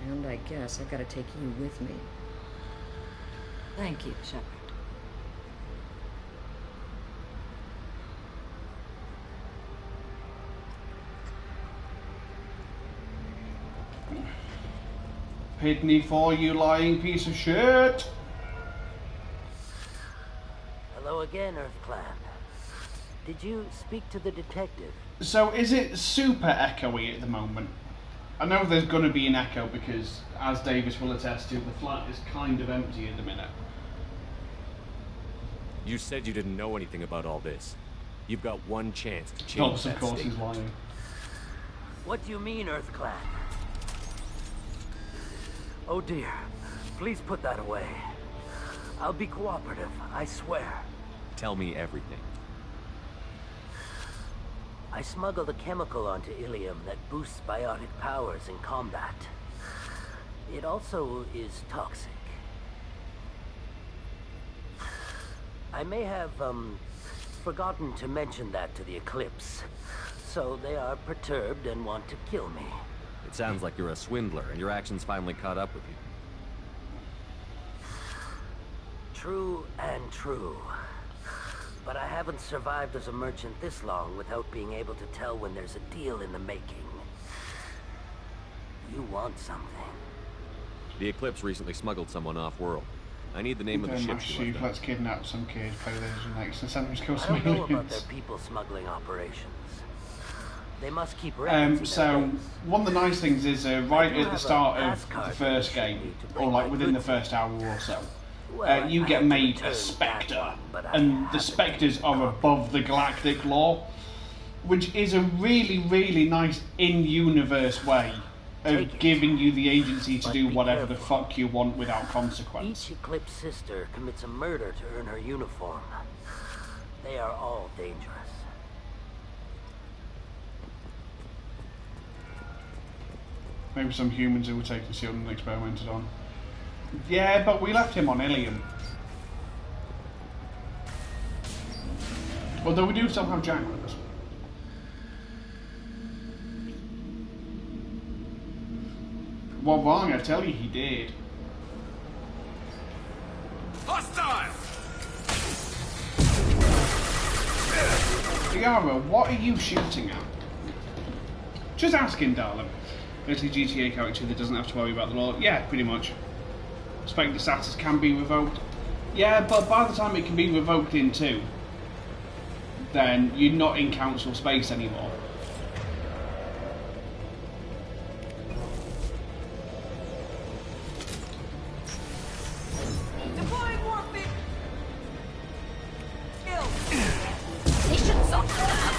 And I guess I've got to take you with me. Thank you, Shepard. Pitney 4, you lying piece of shit! Hello again, Earth Clan. Did you speak to the detective? So, is it super echoey at the moment? I know there's going to be an echo because, as Davis will attest to, the flat is kind of empty at the minute. You said you didn't know anything about all this. You've got one chance to change Of that course, he's statement. lying. What do you mean, Earth Clan? Oh dear. Please put that away. I'll be cooperative, I swear. Tell me everything. I smuggled a chemical onto Ilium that boosts biotic powers in combat. It also is toxic. I may have, forgotten to mention that to the Eclipse. So they are perturbed and want to kill me. It sounds like you're a swindler, and your actions finally caught up with you. True and true. But I haven't survived as a merchant this long without being able to tell when there's a deal in the making. You want something. The Eclipse recently smuggled someone off-world. I need the name of the ship she left. Let's kidnap some kid, pay those next, and send him to kill I some don't know about aliens. their people smuggling operations. They must keep records in So, their base. one of the nice things is right do at the have start a of pass the card first that you game, need to bring or like my within the goods first hour or so, Well, you I get have to made return a Spectre, that one, but I and the haven't Spectres made are a above the galactic law, which is a really, really nice in-universe way of giving you the agency to do whatever the fuck you want without consequence. Each Eclipse sister commits a murder to earn her uniform. They are all dangerous. Maybe some humans who were taken sealed and experimented on. Yeah, but we left him on Ilium. Although we do still have Jack with us. Well, wrong, I tell you he did. Hostile! Yara, what are you shooting at? Just asking, darling. There's a GTA character that doesn't have to worry about the law. Yeah, pretty much. Spectre status can be revoked. Yeah, but by the time it can be revoked in 2, then you're not in council space anymore. Deploying warfare. They should soften them up.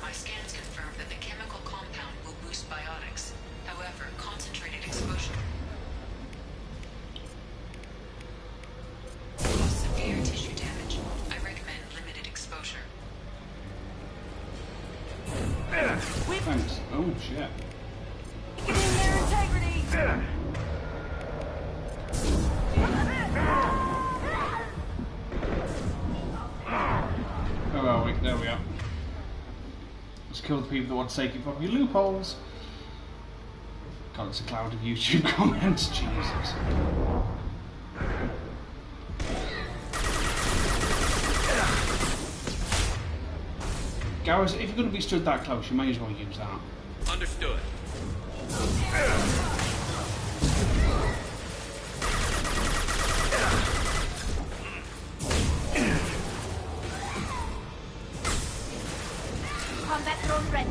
My scans confirm that the chemical compound will boost biotics. However, concentrated exposure will cause severe tissue damage. I recommend limited exposure. Thanks. Oh, shit. Get in their integrity. Where are we? There we are. Let's kill the people that want to take it from you. Loopholes. God, it's a cloud of YouTube comments. Jesus. Garrus, if you're going to be stood that close, you may as well use that. Understood. Combat drone ready.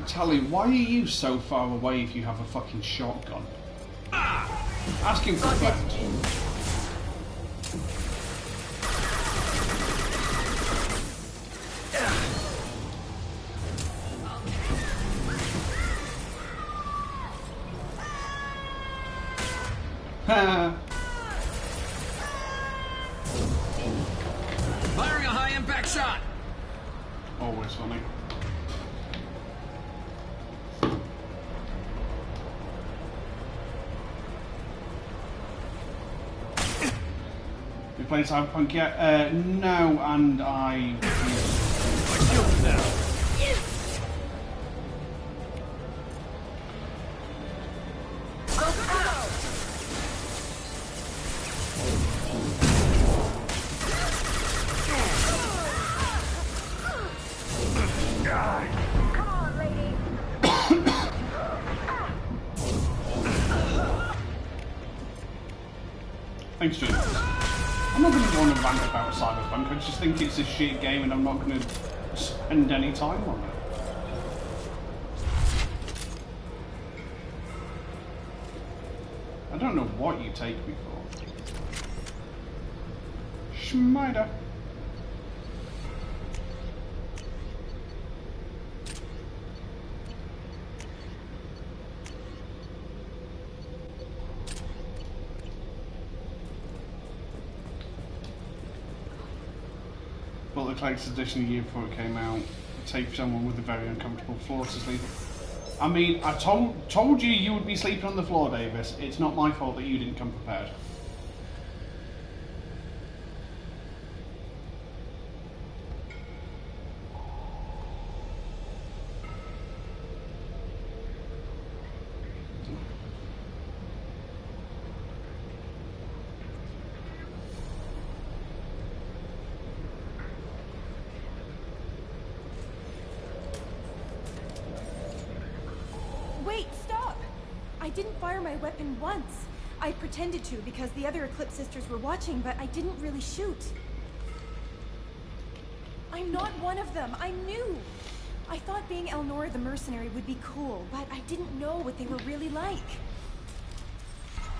Tally, why are you so far away if you have a fucking shotgun? Ask him for questions. Firing a high-impact shot! Always funny. You playing Cyberpunk yet? No, and I... My shield's down. Thanks, Jim. I'm not going to go on a rant about Cyberpunk, I just think it's a shit game and I'm not going to spend any time on it. I don't know what you take me for. Schmider. Bought the collector's edition a year before it came out. Take someone with a very uncomfortable floor to sleep on. I mean, I told you you would be sleeping on the floor, Davis. It's not my fault that you didn't come prepared. Wait, stop! I didn't fire my weapon once. I pretended to because the other Eclipse sisters were watching, but I didn't really shoot. I'm not one of them. I'm new. I thought being Elnora the mercenary would be cool, but I didn't know what they were really like.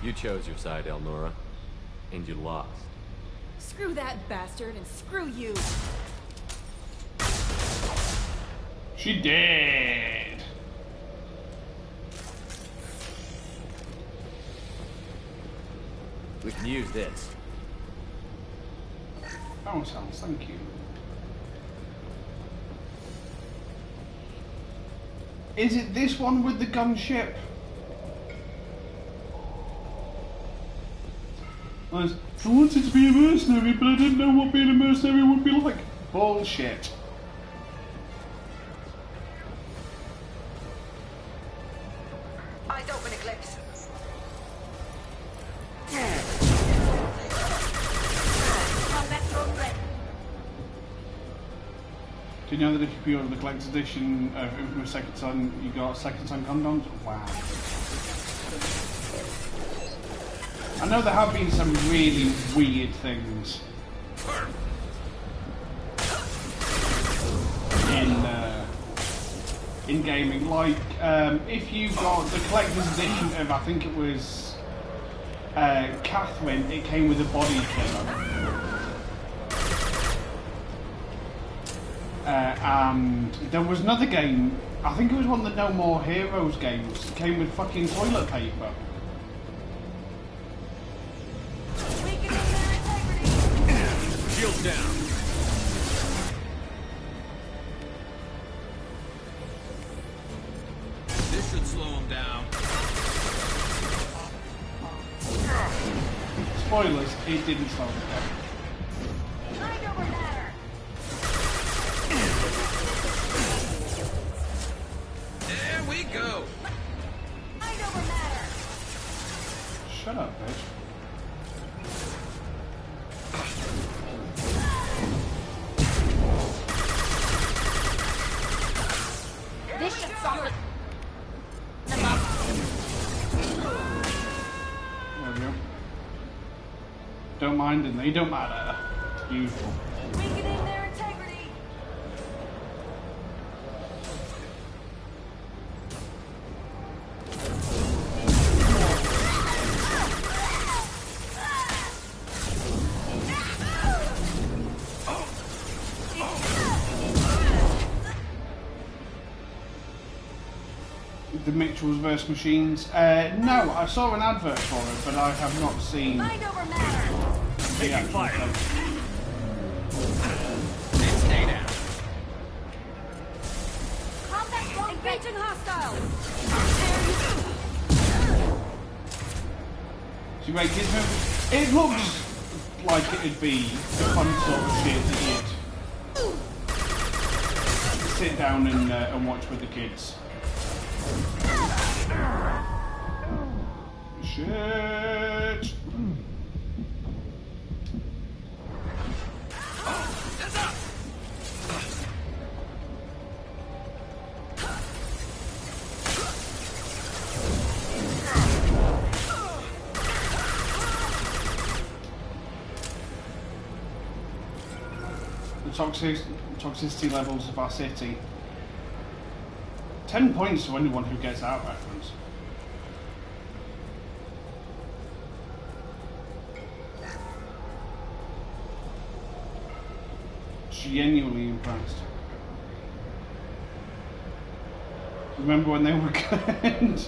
You chose your side, Elnora, and you lost. Screw that bastard and screw you. She did. We can use this. Oh, sounds, thank you. Is it this one with the gunship? I wanted to be a mercenary, but I didn't know what being a mercenary would be like. Bullshit. Eyes open, Eclipse. Do you know that if you pre-order the collector's edition of Infamous Second Son, you got Second Son condoms? Wow. I know there have been some really weird things in gaming. Like, if you got the collector's edition of, I think it was Catherine, it came with a body killer. And there was another game, I think it was one of the No More Heroes games, it came with fucking toilet paper. Shield down. This should slow him down. Spoilers, it didn't slow it down. we go. Mind over matter. Shut up, bitch. This should soften them up. There we go. Don't mind them, they don't matter. Beautiful. Weakening their integrity. The Mitchells vs. Machines. No, I saw an advert for it, but I have not seen Mind over matter. the actual thing. Stay down. Combat drone engaging hostile. See, wait, it looks like it'd be the fun sort of shit that you'd sit down and watch with the kids. Shit! The toxicity levels of our city. 10 points to anyone who gets that reference. Genuinely impressed. Remember when they were good?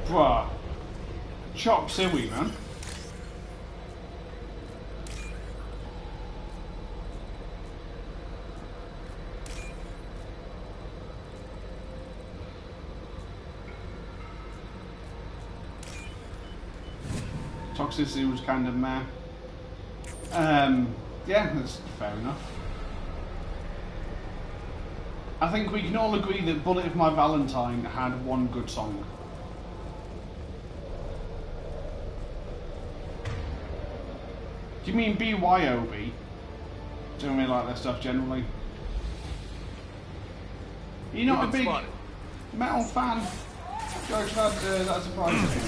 Bruh. Chop suey, man. Toxicity was kind of meh. Yeah, that's fair enough. I think we can all agree that Bullet of My Valentine had one good song. Do you mean BYOB? Don't really like that stuff generally. You're not a big metal fan? Jokes, that surprises me.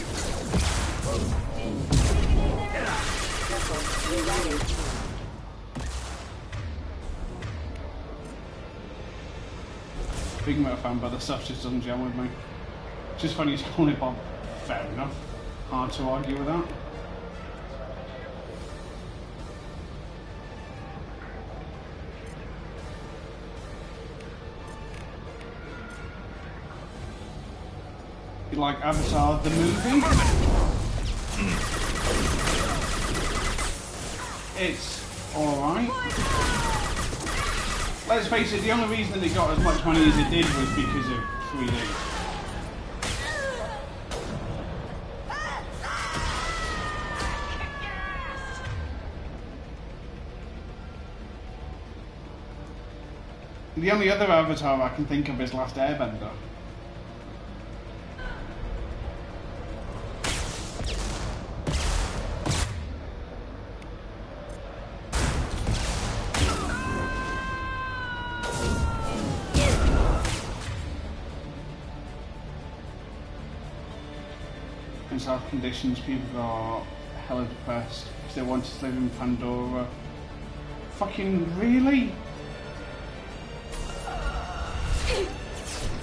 Big metal fan, but the stuff just doesn't gel with me. It's just funny he's calling it Bob. Fair enough. Hard to argue with that. You like Avatar the movie? It's alright. Let's face it, the only reason that it got as much money as it did was because of 3D. The only other Avatar I can think of is Last Airbender. In health conditions, people are hella depressed because they want to live in Pandora. Fucking really?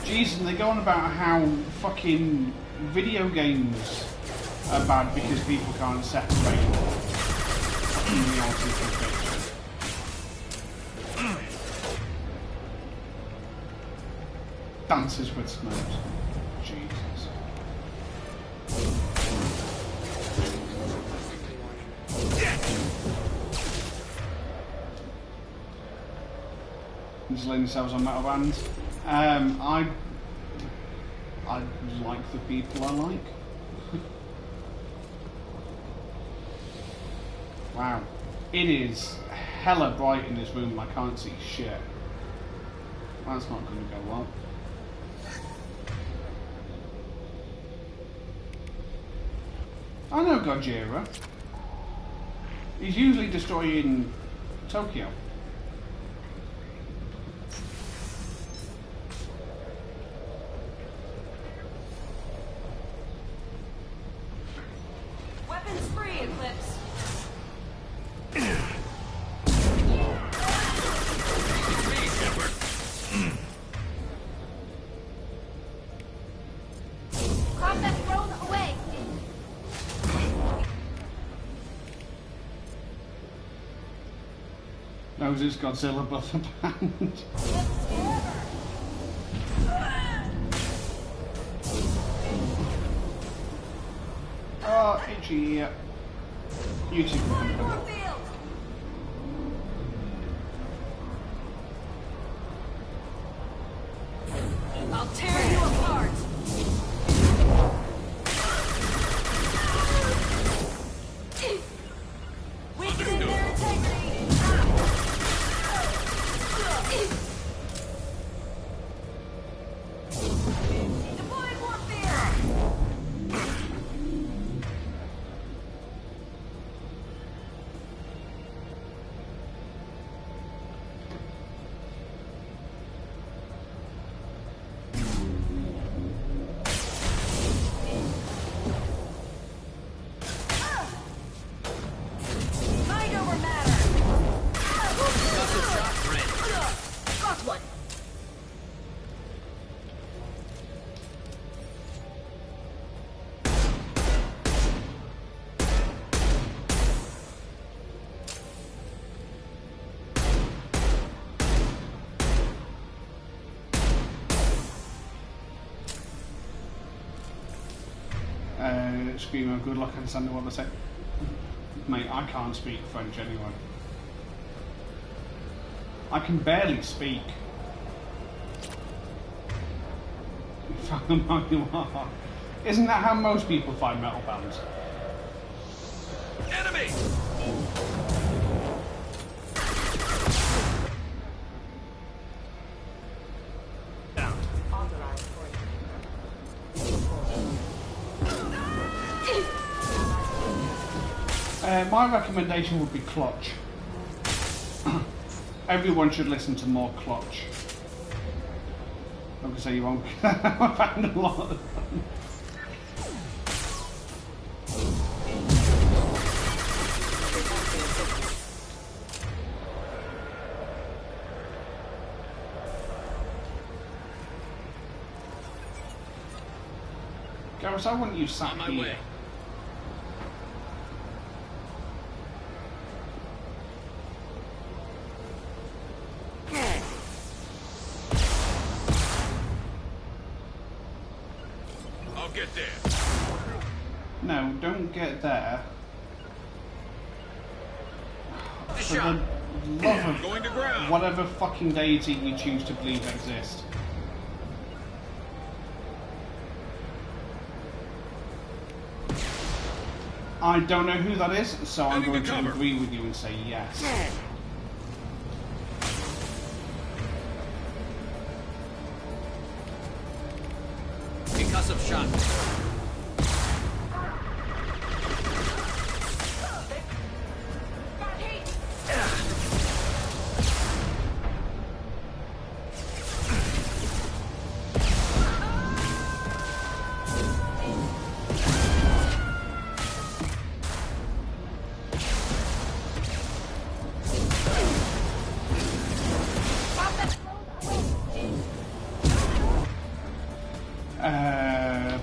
Jeez, and they go on about how fucking video games are bad because people can't separate fucking reality from fiction. Dances with Smurfs. Jesus. Just letting themselves on metal bands. I like the people I like. Wow. It is hella bright in this room, I can't see shit. That's not going to go well. I know Gojira. He's usually destroying Tokyo. Weapons free, Eclipse. Combat thrown away. Knows it's Godzilla Brother Band. Oh, itchy ear. YouTube. I'll tear you apart. Weakening their integrity. Deploying warfare. Mind over matter. Got one. Screamo, good luck, and understanding what they say. Mate, I can't speak French anyway. I can barely speak. Isn't that how most people find metal bands? Enemy! My recommendation would be Clutch. Everyone should listen to more Clutch. I'm going to say you won't. I found a lot of them. Garrus, I want you sat here. Get there. No, don't get there. For the love of Going to ground. whatever fucking deity you choose to believe exists. I don't know who that is, so I'm going to agree with you and say yes. Concussive shot.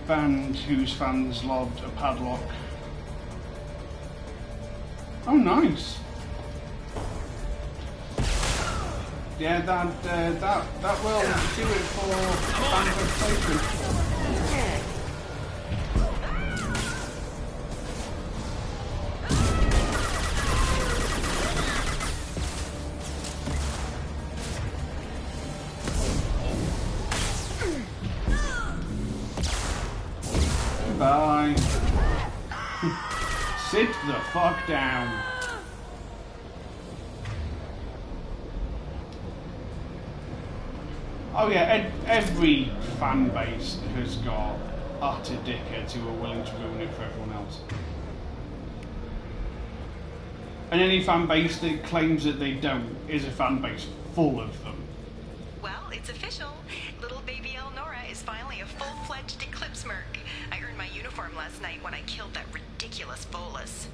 Band whose fans lobbed a padlock. Oh, nice. Yeah, that will do it for band replacement. Bye. Sit the fuck down. Oh yeah, every fan base has got utter dickheads who are willing to ruin it for everyone else. And any fan base that claims that they don't is a fan base full of them. Well, it's official. Little baby Elnora is finally a full-fledged Eclipse merc. I earned my uniform last night when I killed that ridiculous Volus.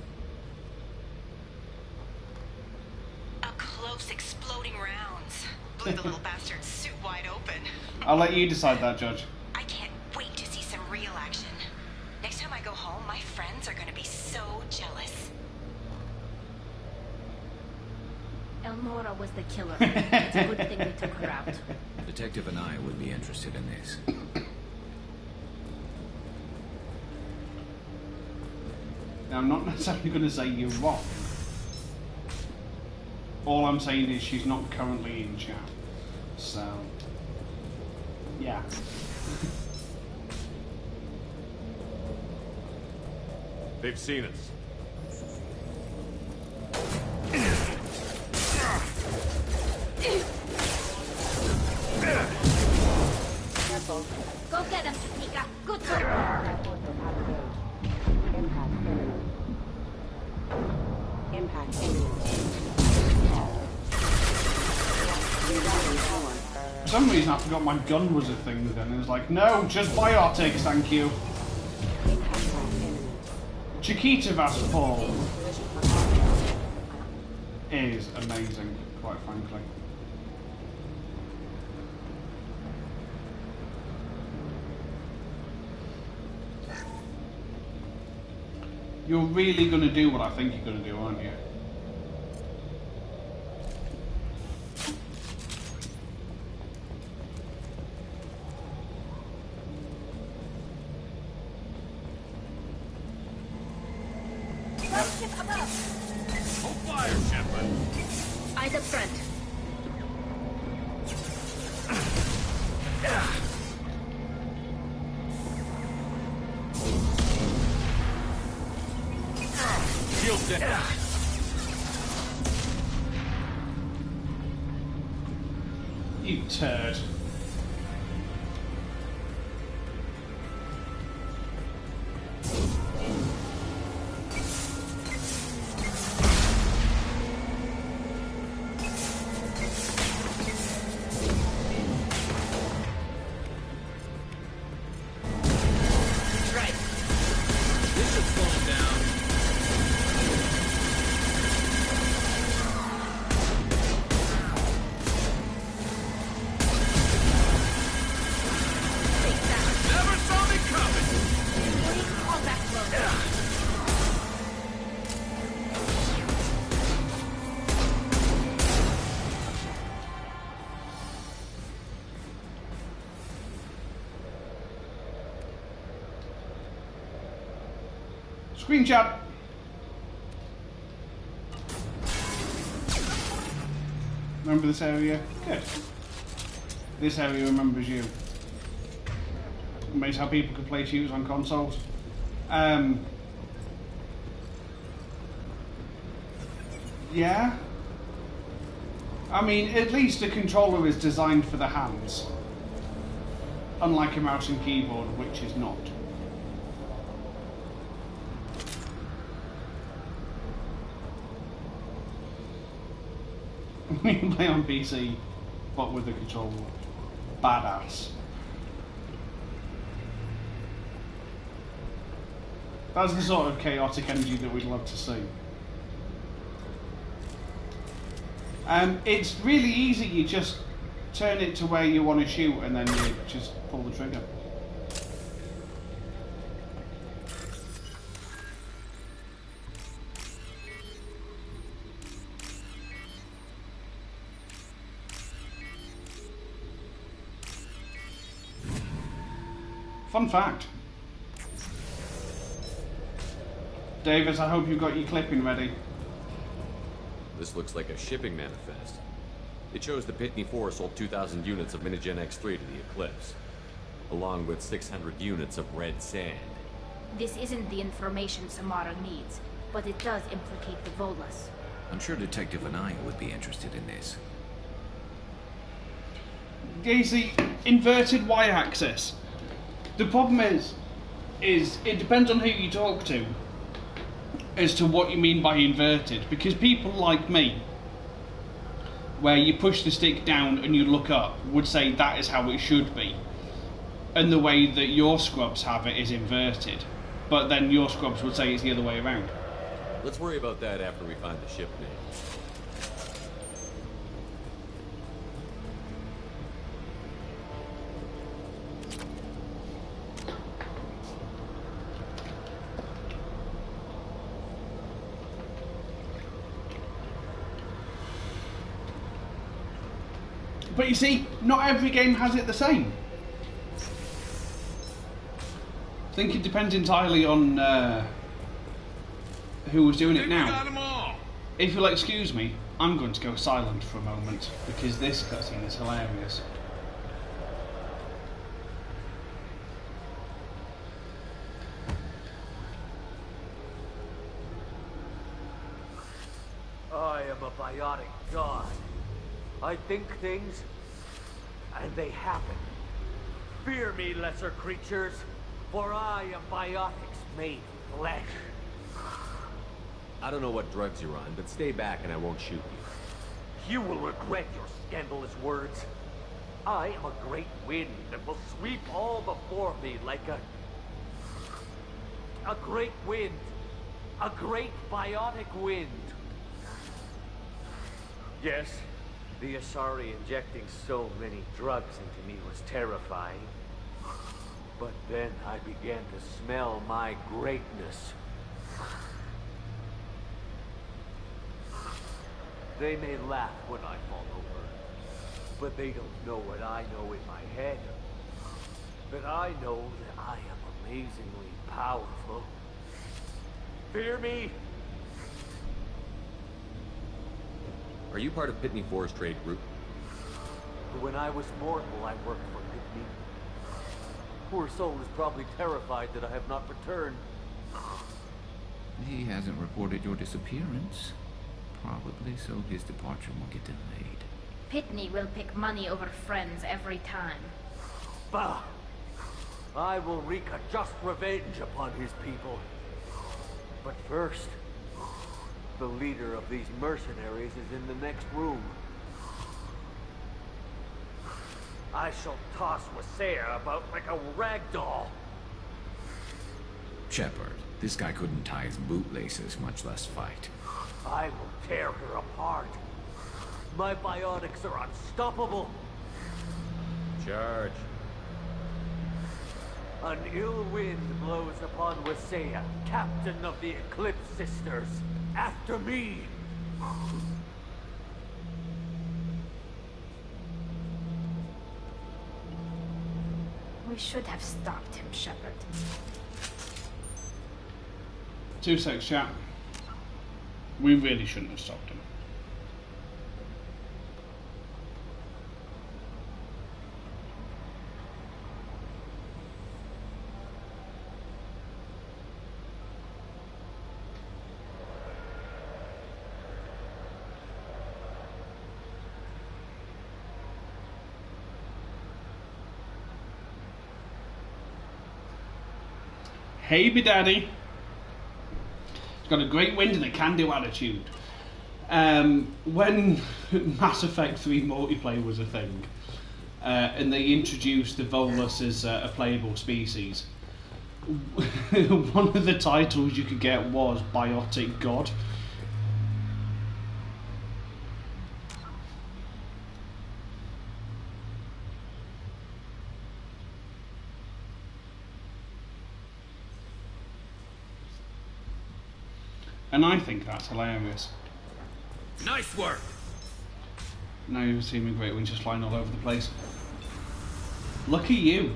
Up close, exploding rounds. Blew the little bastard's suit wide open. I'll let you decide that, Judge. I can't wait to see some real action. Next time I go home, my friends are gonna be so jealous. Elnora was the killer. It's a good thing we took her out. Detective and I would be interested in this. Now, I'm not necessarily going to say you're wrong. All I'm saying is she's not currently in chat. So, yeah. They've seen us. Careful. Go get him, Nika. Good job. Impact imminent. For some reason I forgot my gun was a thing then. It was like, no, just biotics, thank you. Chiquita Vaspal is amazing, quite frankly. You're really going to do what I think you're going to do, aren't you? Hold fire, Shepard. Eyes up front. Shield set. You turd. Screenshot. Remember this area? Good. This area remembers you. Amazing how people can play shooters on consoles. Yeah. I mean, at least the controller is designed for the hands. Unlike a mouse and keyboard, which is not. We can play on PC, but with the controller. Badass. That's the sort of chaotic energy that we'd love to see. It's really easy, you just turn it to where you want to shoot and then you just pull the trigger. Fun fact. Davis, I hope you've got your clipping ready. This looks like a shipping manifest. It shows the Pitney 4 sold 2,000 units of Minigen X3 to the Eclipse, along with 600 units of red sand. This isn't the information Samara needs, but it does implicate the Volas. I'm sure Detective and I would be interested in this. you see, inverted y-axis. The problem is it depends on who you talk to as to what you mean by inverted. Because people like me, where you push the stick down and you look up, would say that is how it should be. And the way that your scrubs have it is inverted. But then your scrubs would say it's the other way around. Let's worry about that after we find the ship name. But you see, not every game has it the same. I think it depends entirely on who was doing it now. If you'll excuse me, I'm going to go silent for a moment because this cutscene is hilarious. I am a biotic god. I think things, and they happen. Fear me, lesser creatures, for I am biotics made flesh. I don't know what drugs you're on, but stay back and I won't shoot you. You will regret your scandalous words. I am a great wind that will sweep all before me like a great wind. A great biotic wind. Yes, the Asari injecting so many drugs into me was terrifying. But then I began to smell my greatness. They may laugh when I fall over, but they don't know what I know in my head. But I know that I am amazingly powerful. Fear me? Are you part of Pitney 4's trade group? When I was mortal, I worked for Pitney. Poor soul is probably terrified that I have not returned. He hasn't reported your disappearance. Probably so his departure will get delayed. Pitney will pick money over friends every time. Bah! I will wreak a just revenge upon his people. But first, the leader of these mercenaries is in the next room. I shall toss Wasea about like a rag doll. Shepard, this guy couldn't tie his bootlaces, much less fight. I will tear her apart. My biotics are unstoppable. Charge. An ill wind blows upon Wasea, captain of the Eclipse Sisters. After me! We should have stopped him, Shepard. 2 secs, chat. We really shouldn't have stopped him. Hey, me daddy. He's got a great wind and a can-do attitude. When Mass Effect 3 multiplayer was a thing, and they introduced the Volus as a playable species, one of the titles you could get was Biotic God. And I think that's hilarious. Nice work! Now you see me great wings just flying all over the place. Lucky you.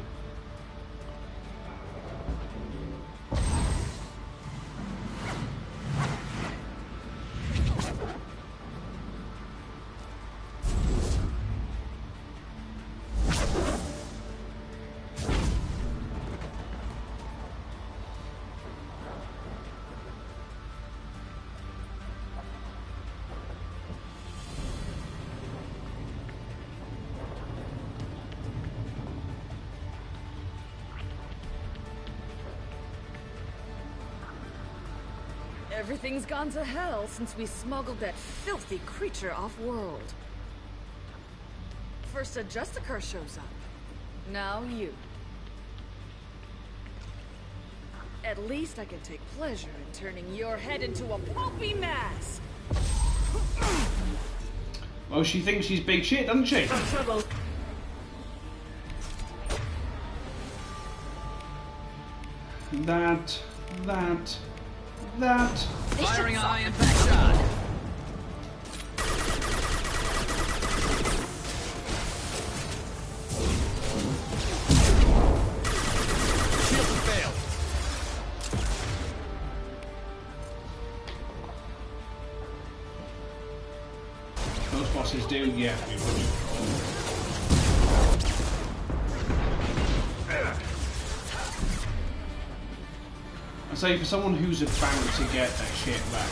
Everything's gone to hell since we smuggled that filthy creature off-world. First a Justicar shows up. Now you. At least I can take pleasure in turning your head into a pulpy mass. Well, she thinks she's big shit, doesn't she? Trouble. That. Firing eye and back shot. Shield failed. Those bosses do, yeah, pretty much. I say, for someone who's about to get that shit back.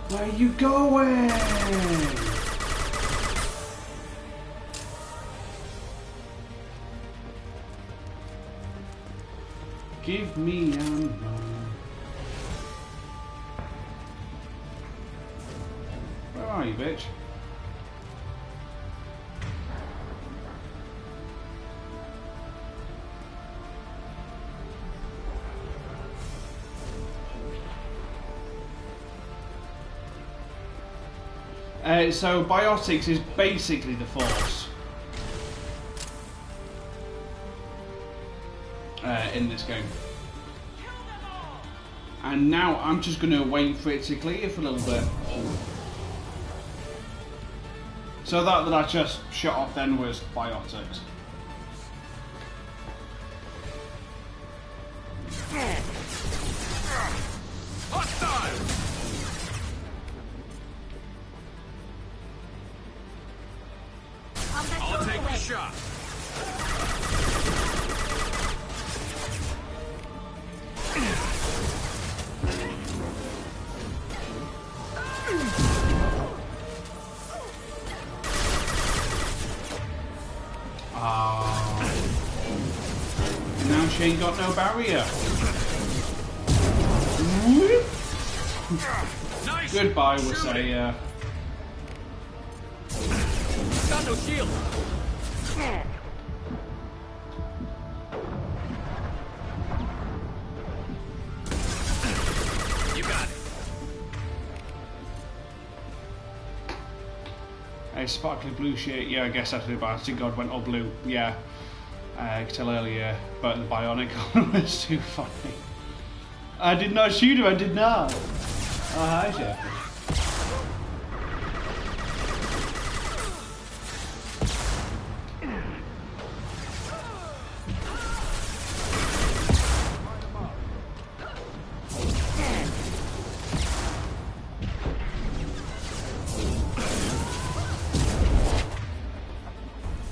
Where are you going? Give me ammo. Where are you, bitch? So biotics is basically the Force in this game, and now I'm just going to wait for it to clear for a little bit. So that I just shot off then was biotics. I'll take the shot. Now she ain't got no barrier. Nice. Goodbye, we'll say. Got no shield. You got it. A sparkly blue shit. Yeah, I guess after the Bastard God went all blue. Yeah, I could tell earlier, but the bionic one was too funny. I did not shoot him. I did not. Oh, hi, Jeff.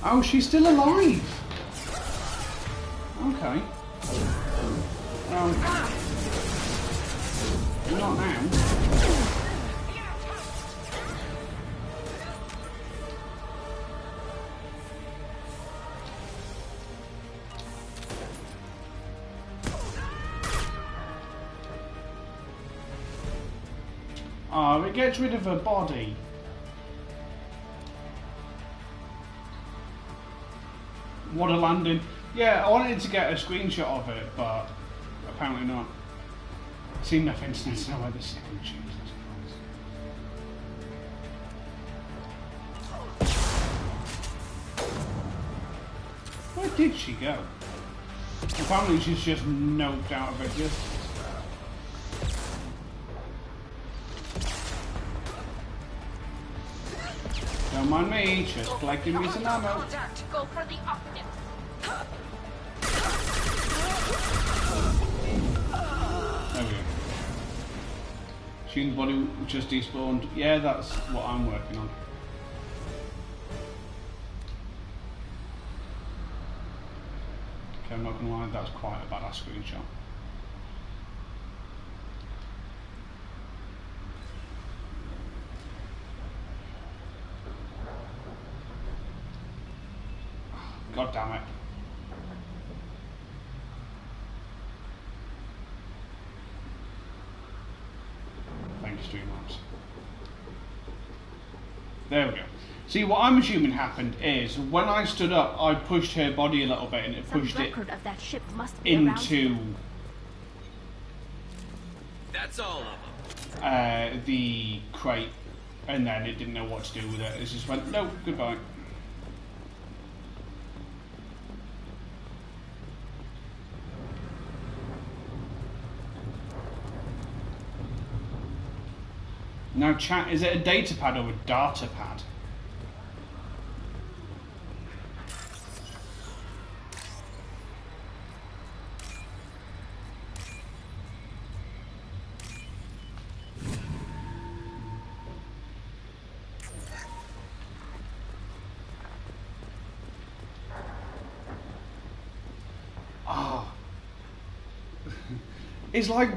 Oh, she's still alive. Okay. Not now. Oh, it gets rid of her body. What a landing. Yeah, I wanted to get a screenshot of it, but apparently not. Seen enough incidents to know where the screenshot is. Where did she go? Apparently she's just noped out of existence. Don't mind me, just collecting me some ammo. Go for the operative. There we go. Sheen's body just despawned. Yeah, that's what I'm working on. I'm not going to lie, that's quite a badass screenshot. God damn it. Thank you, Streamlabs. There we go. See, what I'm assuming happened is when I stood up, I pushed her body a little bit and it pushed it of that ship must be into That's all of them. the crate, and then it didn't know what to do with it. It just went, no, goodbye. Now, chat, is it a data pad or a data pad? Oh. It's like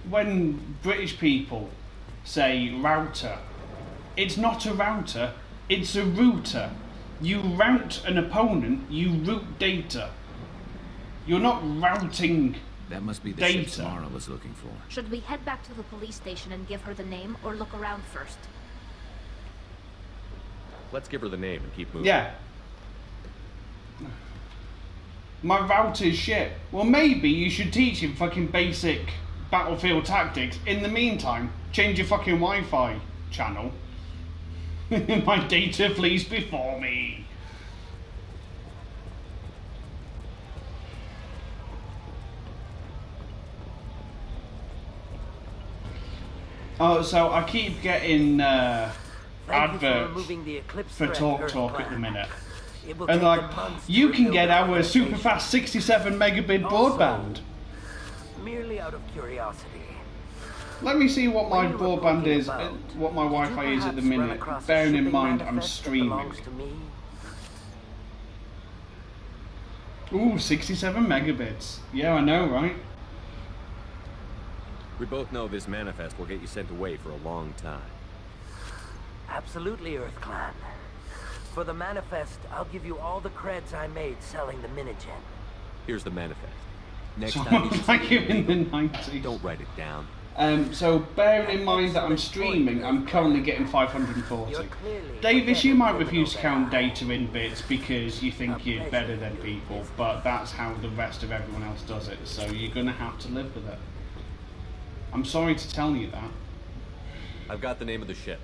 when British people say router. It's not a router, it's a router. You route an opponent, you route data. You're not routing That must be the data. ship Samara was looking for. Should we head back to the police station and give her the name, or look around first? Let's give her the name and keep moving. Yeah. My router's shit. Well, maybe you should teach him fucking basic battlefield tactics. In the meantime, change your fucking Wi-Fi channel. My data flees before me. Oh, so I keep getting adverts for Talk at the minute. And like, you can get our super fast 67 megabit broadband. Merely out of curiosity. Let me see what my broadband is, what my Wi-Fi is at the minute, bearing in mind I'm streaming. Ooh, 67 megabits. Yeah, I know, right? We both know this manifest will get you sent away for a long time. Absolutely, Earth Clan. For the manifest, I'll give you all the creds I made selling the Minigen. Here's the manifest. Next So time you like you in the 90s. don't write it down. So bearing in mind that I'm streaming, I'm currently getting 540. Davis, you might refuse to count data in bits because you think you're better than people, but that's how the rest of everyone else does it, so you're going to have to live with it. I'm sorry to tell you that. I've got the name of the ship.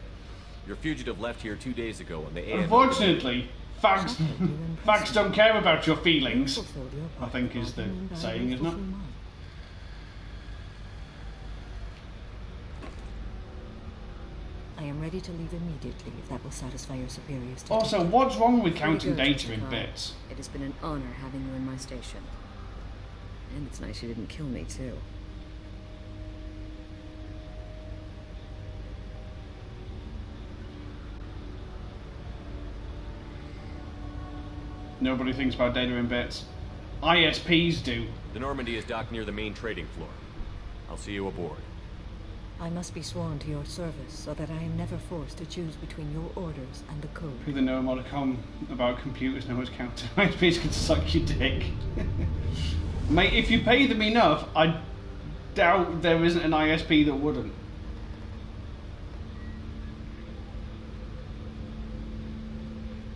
Your fugitive left here 2 days ago on the AN. Unfortunately, facts don't care about your feelings, I think is the saying, isn't it? I am ready to leave immediately if that will satisfy your superiors. Also, what's wrong with counting Pretty good, data in Justicar. bits? It has been an honor having you in my station. And it's nice you didn't kill me, too. Nobody thinks about data in bits. ISPs do. The Normandy is docked near the main trading floor. I'll see you aboard. I must be sworn to your service so that I am never forced to choose between your orders and the code. Who the know more to come about computers know what's counting. ISPs can suck your dick. Mate, if you pay them enough, I doubt there isn't an ISP that wouldn't.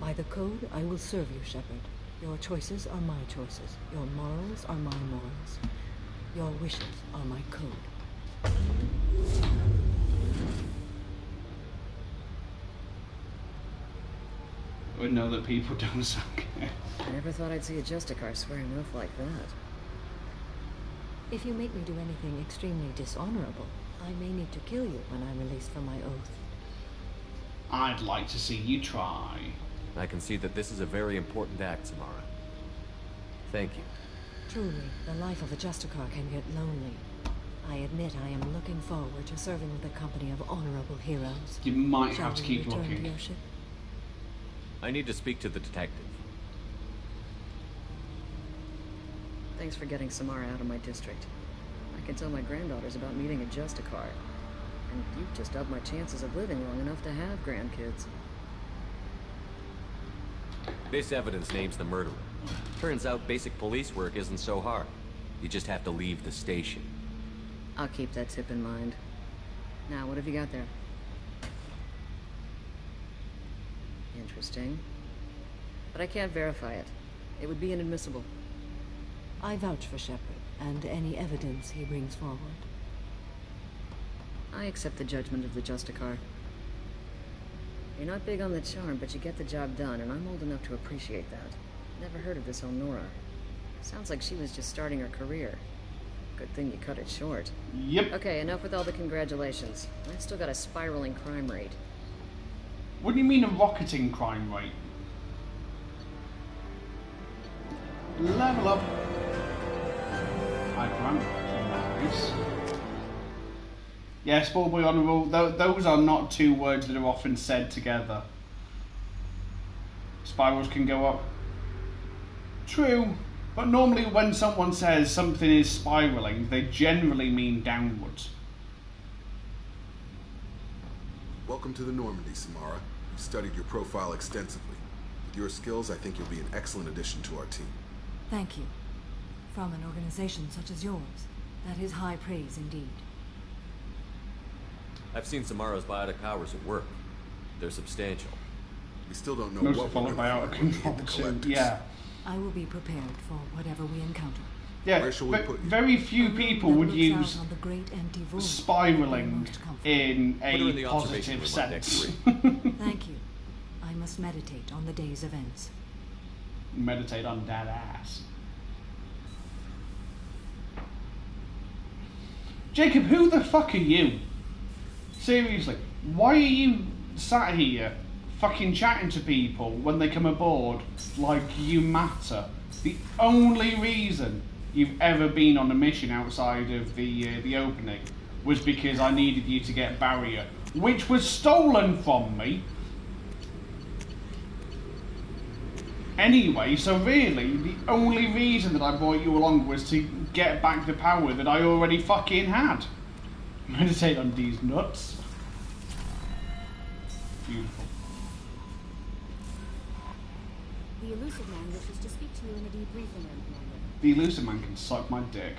By the code, I will serve you, Shepard. Your choices are my choices. Your morals are my morals. Your wishes are my code. I would know that people don't suck. I never thought I'd see a Justicar swear an oath like that. If you make me do anything extremely dishonorable, I may need to kill you when I'm released from my oath. I'd like to see you try. I can see that this is a very important act, Samara. Thank you. Truly, the life of a Justicar can get lonely. I admit I am looking forward to serving with a company of honorable heroes. You might Shall have to we keep return looking. to your ship? I need to speak to the detective. Thanks for getting Samara out of my district. I can tell my granddaughters about meeting a Justicar. And you've just upped my chances of living long enough to have grandkids. This evidence names the murderer. Turns out basic police work isn't so hard. You just have to leave the station. I'll keep that tip in mind. Now, what have you got there? Interesting. But I can't verify it. It would be inadmissible. I vouch for Shepard, and any evidence he brings forward. I accept the judgment of the Justicar. You're not big on the charm, but you get the job done, and I'm old enough to appreciate that. Never heard of this Elnora. Sounds like she was just starting her career. Good thing you cut it short. Yep. Okay, enough with all the congratulations. I've still got a spiraling crime rate. What do you mean a rocketing crime rate? Level up. I grant. Nice. Yes, Ballboy Honourable, those are not two words that are often said together. Spirals can go up. True, but normally when someone says something is spiralling, they generally mean downwards. Welcome to the Normandy, Samara. We've studied your profile extensively. With your skills, I think you'll be an excellent addition to our team. Thank you. From an organization such as yours, that is high praise indeed. I've seen Samara's biotic powers at work. They're substantial. We still don't know Most what followed by out of control too. Yeah. I will be prepared for whatever we encounter. Yeah, very few people would use spiraling in a positive sense. Thank you. I must meditate on the day's events. Meditate on that ass. Jacob, who the fuck are you? Seriously, why are you sat here fucking chatting to people when they come aboard like you matter? The only reason you've ever been on a mission outside of the opening was because I needed you to get barrier, which was stolen from me. Anyway, so really, the only reason that I brought you along was to get back the power that I already fucking had. Meditate on these nuts. Beautiful. The Elusive Man wishes to speak to you in a debriefing room, Commander. The Elusive Man can suck my dick.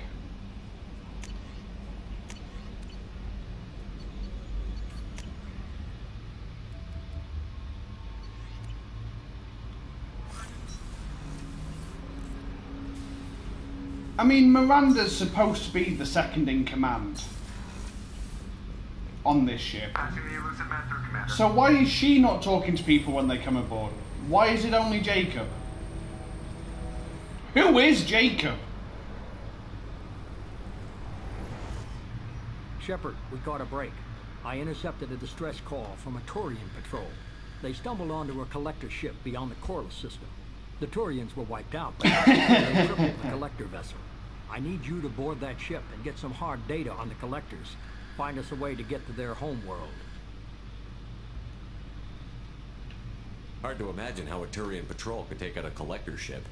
I mean, Miranda's supposed to be the second in command on this ship. So why is she not talking to people when they come aboard? Why is it only Jacob? Who is Jacob? Shepard, we caught a break. I intercepted a distress call from a Turian patrol. They stumbled onto a collector ship beyond the Corliss system. The Turians were wiped out, but they crippled the collector vessel. I need you to board that ship and get some hard data on the collectors. Find us a way to get to their home world. Hard to imagine how a Turian patrol could take out a collector ship.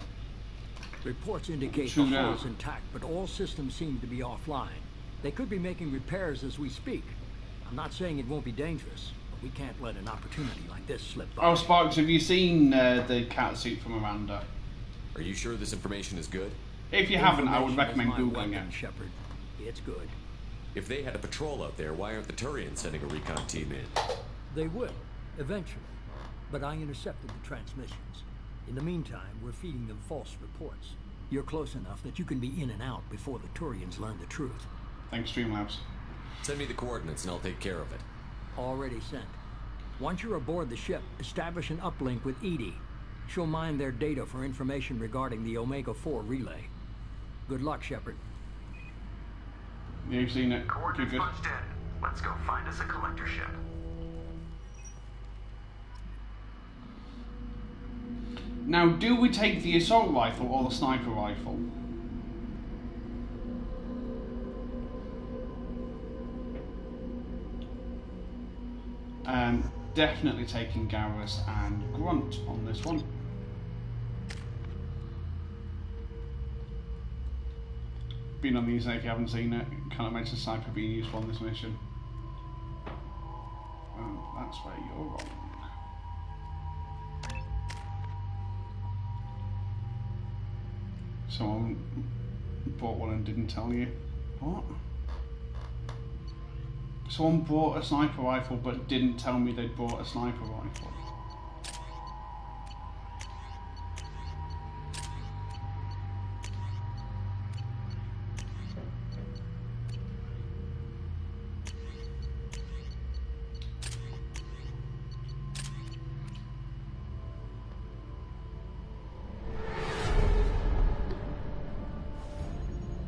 Reports indicate the hull is intact, but all systems seem to be offline. They could be making repairs as we speak. I'm not saying it won't be dangerous, but we can't let an opportunity like this slip by. Oh, Sparks, have you seen the cat suit from Miranda? Are you sure this information is good? If you haven't, I would recommend Googling it. Shepard. It's good. If they had a patrol out there, why aren't the Turians sending a recon team in? They will, eventually. But I intercepted the transmissions. In the meantime, we're feeding them false reports. You're close enough that you can be in and out before the Turians learn the truth. Thanks, Streamlabs. Send me the coordinates and I'll take care of it. Already sent. Once you're aboard the ship, establish an uplink with Edie. She'll mine their data for information regarding the Omega-4 relay. Good luck, Shepard. Yeah, you've seen it. Coordinates punched in. Let's go find us a collector ship. Now, do we take the assault rifle or the sniper rifle? Definitely taking Garrus and Grunt on this one. been on the internet if you haven't seen it. Can't mention sniper being useful on this mission. Well, that's where you're wrong. Someone bought one and didn't tell you. What? Someone bought a sniper rifle but didn't tell me they'd bought a sniper rifle.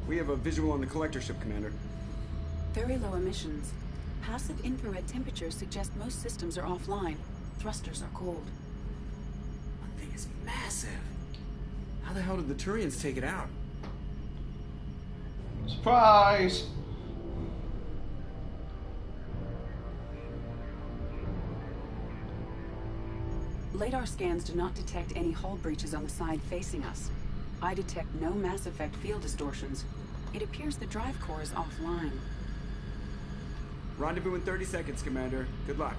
We have a visual on the collector ship, Commander. Very low emissions. Passive infrared temperatures suggest most systems are offline. Thrusters are cold. That thing is massive. How the hell did the Turians take it out? Surprise! Radar scans do not detect any hull breaches on the side facing us. I detect no Mass Effect field distortions. It appears the drive core is offline. Rendezvous in 30 seconds, Commander. Good luck.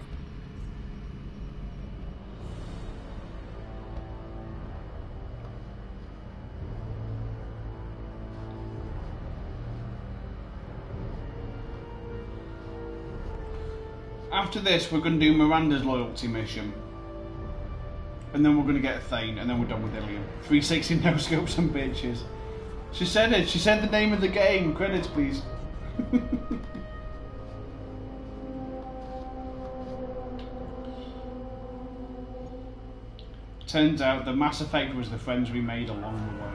After this, we're going to do Miranda's loyalty mission. And then we're going to get a Thane, and then we're done with Ilium. 360 no-scopes and bitches. She said it. She said the name of the game. Credits, please. Turns out the Mass Effect was the friends we made along the way.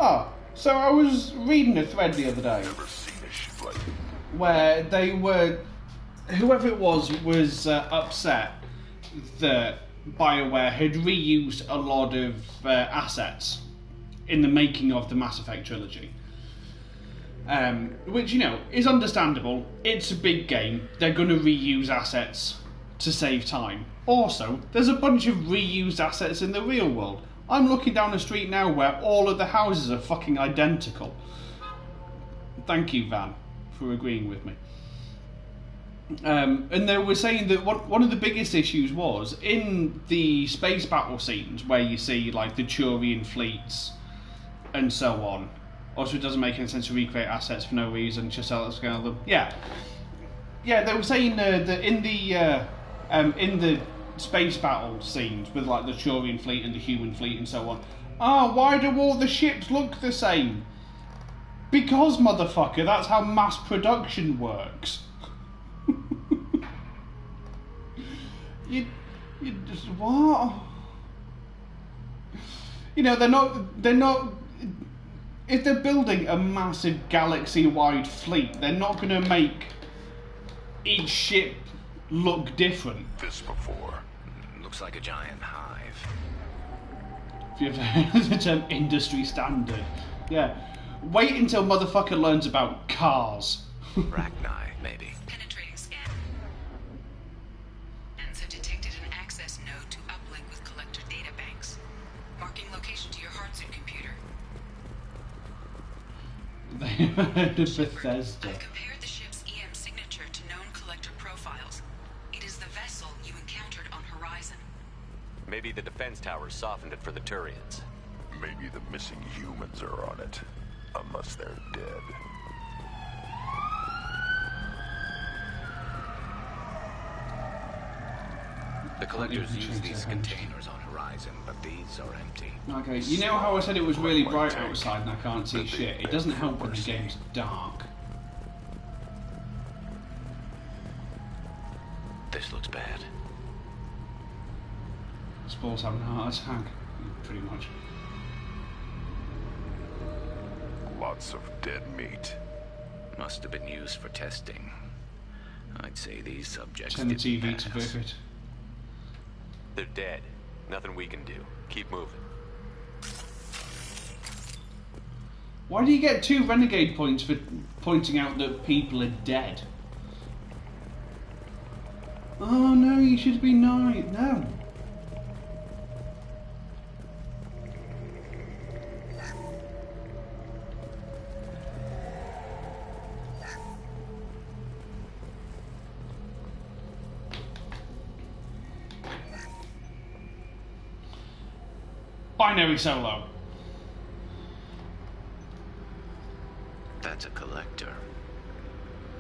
Oh, so I was reading a thread the other day where they were, whoever it was upset that BioWare had reused a lot of assets in the making of the Mass Effect trilogy. Which, you know, is understandable. It's a big game. They're going to reuse assets to save time. Also, there's a bunch of reused assets in the real world. I'm looking down the street now where all of the houses are fucking identical. Thank you, Van, for agreeing with me. And they were saying that one of the biggest issues was in the space battle scenes where you see like the Turian fleets and so on. Also, it doesn't make any sense to recreate assets for no reason, just scale them. Yeah, they were saying that in the space battle scenes with like the Turian fleet and the human fleet and so on. Why do all the ships look the same? Because, motherfucker, that's how mass production works. you just what? You know, they're not. If they're building a massive galaxy-wide fleet, they're not going to make each ship look different. This before. Looks like a giant hive. If you have the term industry standard. Yeah. Wait until motherfucker learns about cars. Rachni, maybe. Penetrating scan. Scans have detected an access node to uplink with collector data banks. Marking location to your Heartsuit computer. They heard of Bethesda. I've compared the ship's EM signature to known collector profiles. It is the vessel you encountered on Horizon. Maybe the defense towers softened it for the Turians. Maybe the missing humans are on it. Unless they're dead. The collectors use these containers on Horizon, but these are empty. Okay, you know how I said it was really bright outside and I can't see shit? It doesn't help when the game's dark. This looks bad. Spall's having a heart attack, pretty much. Lots of dead meat. Must have been used for testing. I'd say these subjects Turn the didn't TV to pass. vivid. They're dead. Nothing we can do. Keep moving. Why do you get 2 renegade points for pointing out that people are dead? Oh no, you should be nice. No. Binary solo. That's a collector.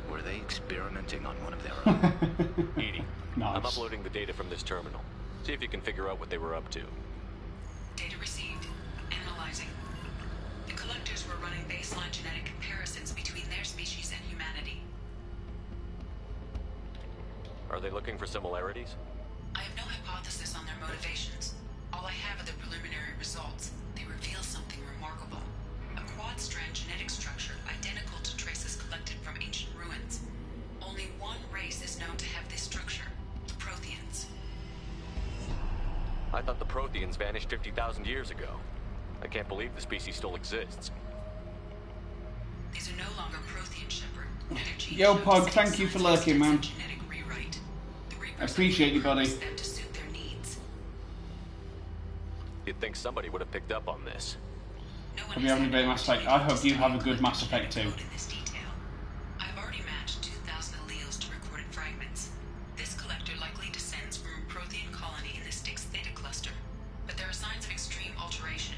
Were they experimenting on one of their own? Edie, nice. I'm uploading the data from this terminal. See if you can figure out what they were up to. Data received. Analyzing. The collectors were running baseline genetic comparisons between their species and humanity. Are they looking for similarities? I have no hypothesis on their motivations. All I have are the preliminary results. They reveal something remarkable. A quad-strand genetic structure identical to traces collected from ancient ruins. Only one race is known to have this structure, the Protheans. I thought the Protheans vanished 50,000 years ago. I can't believe the species still exists. These are no longer Prothean, Shepard. Their genes Yo, show Pog, distinct thank you for signs of lurking, man. extensive genetic rewrite. The I Reapers appreciate you, buddy. repurposed them to suit their needs. You'd think somebody would have picked up on this. Hope you having a great Mass Effect. I hope you have a good Mass Effect too. I've already matched 2,000 alleles to recorded fragments. This collector likely descends from a Prothean colony in the Styx Theta cluster. But there are signs of extreme alteration.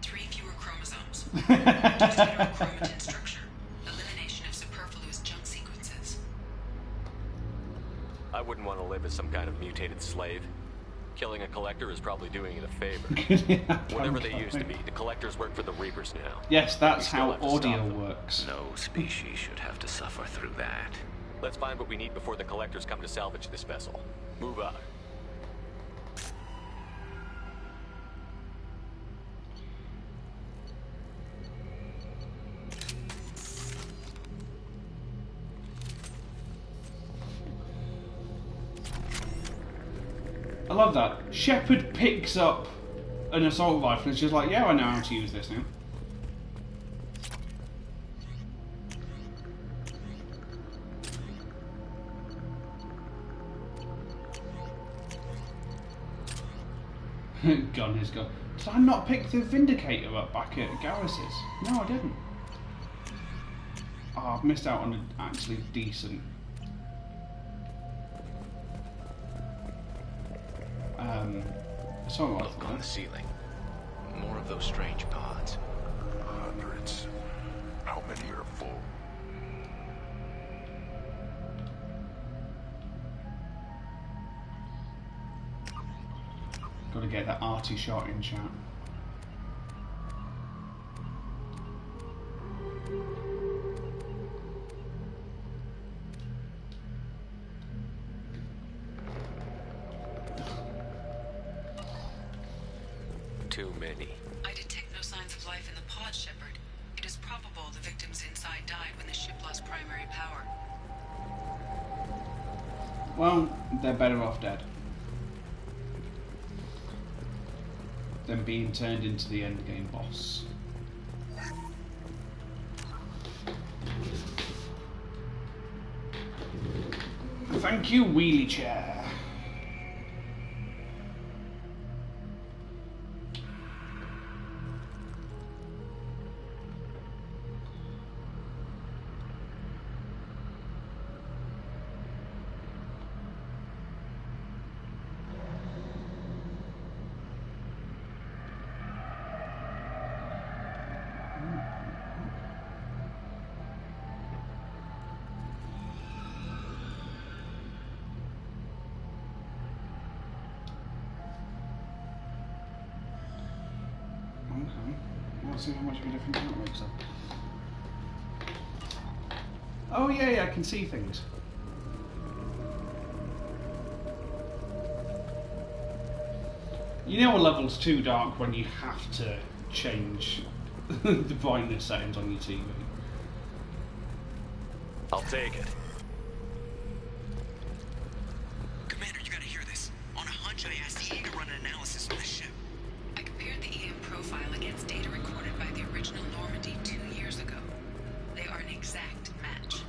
3 fewer chromosomes. Reduced heterochromatin structure. Elimination of superfluous junk sequences. I wouldn't want to live as some kind of mutated slave. Killing a collector is probably doing it a favor. Whatever they used to be, the collectors work for the Reapers now. Yes, that's We still how have to stop audio them. works. No species should have to suffer through that. Let's find what we need before the collectors come to salvage this vessel. Move out. I love that. Shepard picks up an assault rifle and she's like, yeah, I know how to use this now. Gun is gone. Did I not pick the Vindicator up back at Garrus's? No, I didn't. Oh, I've missed out on an actually decent assault rifle. Look on the ceiling. More of those strange pods. Hundreds. How many are full? Got to get that arty shot in, chat. Too many. I detect no signs of life in the pod, Shepard. It is probable the victims inside died when the ship lost primary power. Well, they're better off dead than being turned into the endgame boss. Thank you, wheelie chair. See how much of a difference that makes up. Oh yeah, I can see things. You know a level's too dark when you have to change the brightness settings on your TV. I'll take it. Commander, you gotta hear this. On a hunch, I asked EA to run an analysis on this ship. I compared the EM profile against data recorded by the original Normandy 2 years ago. They are an exact match.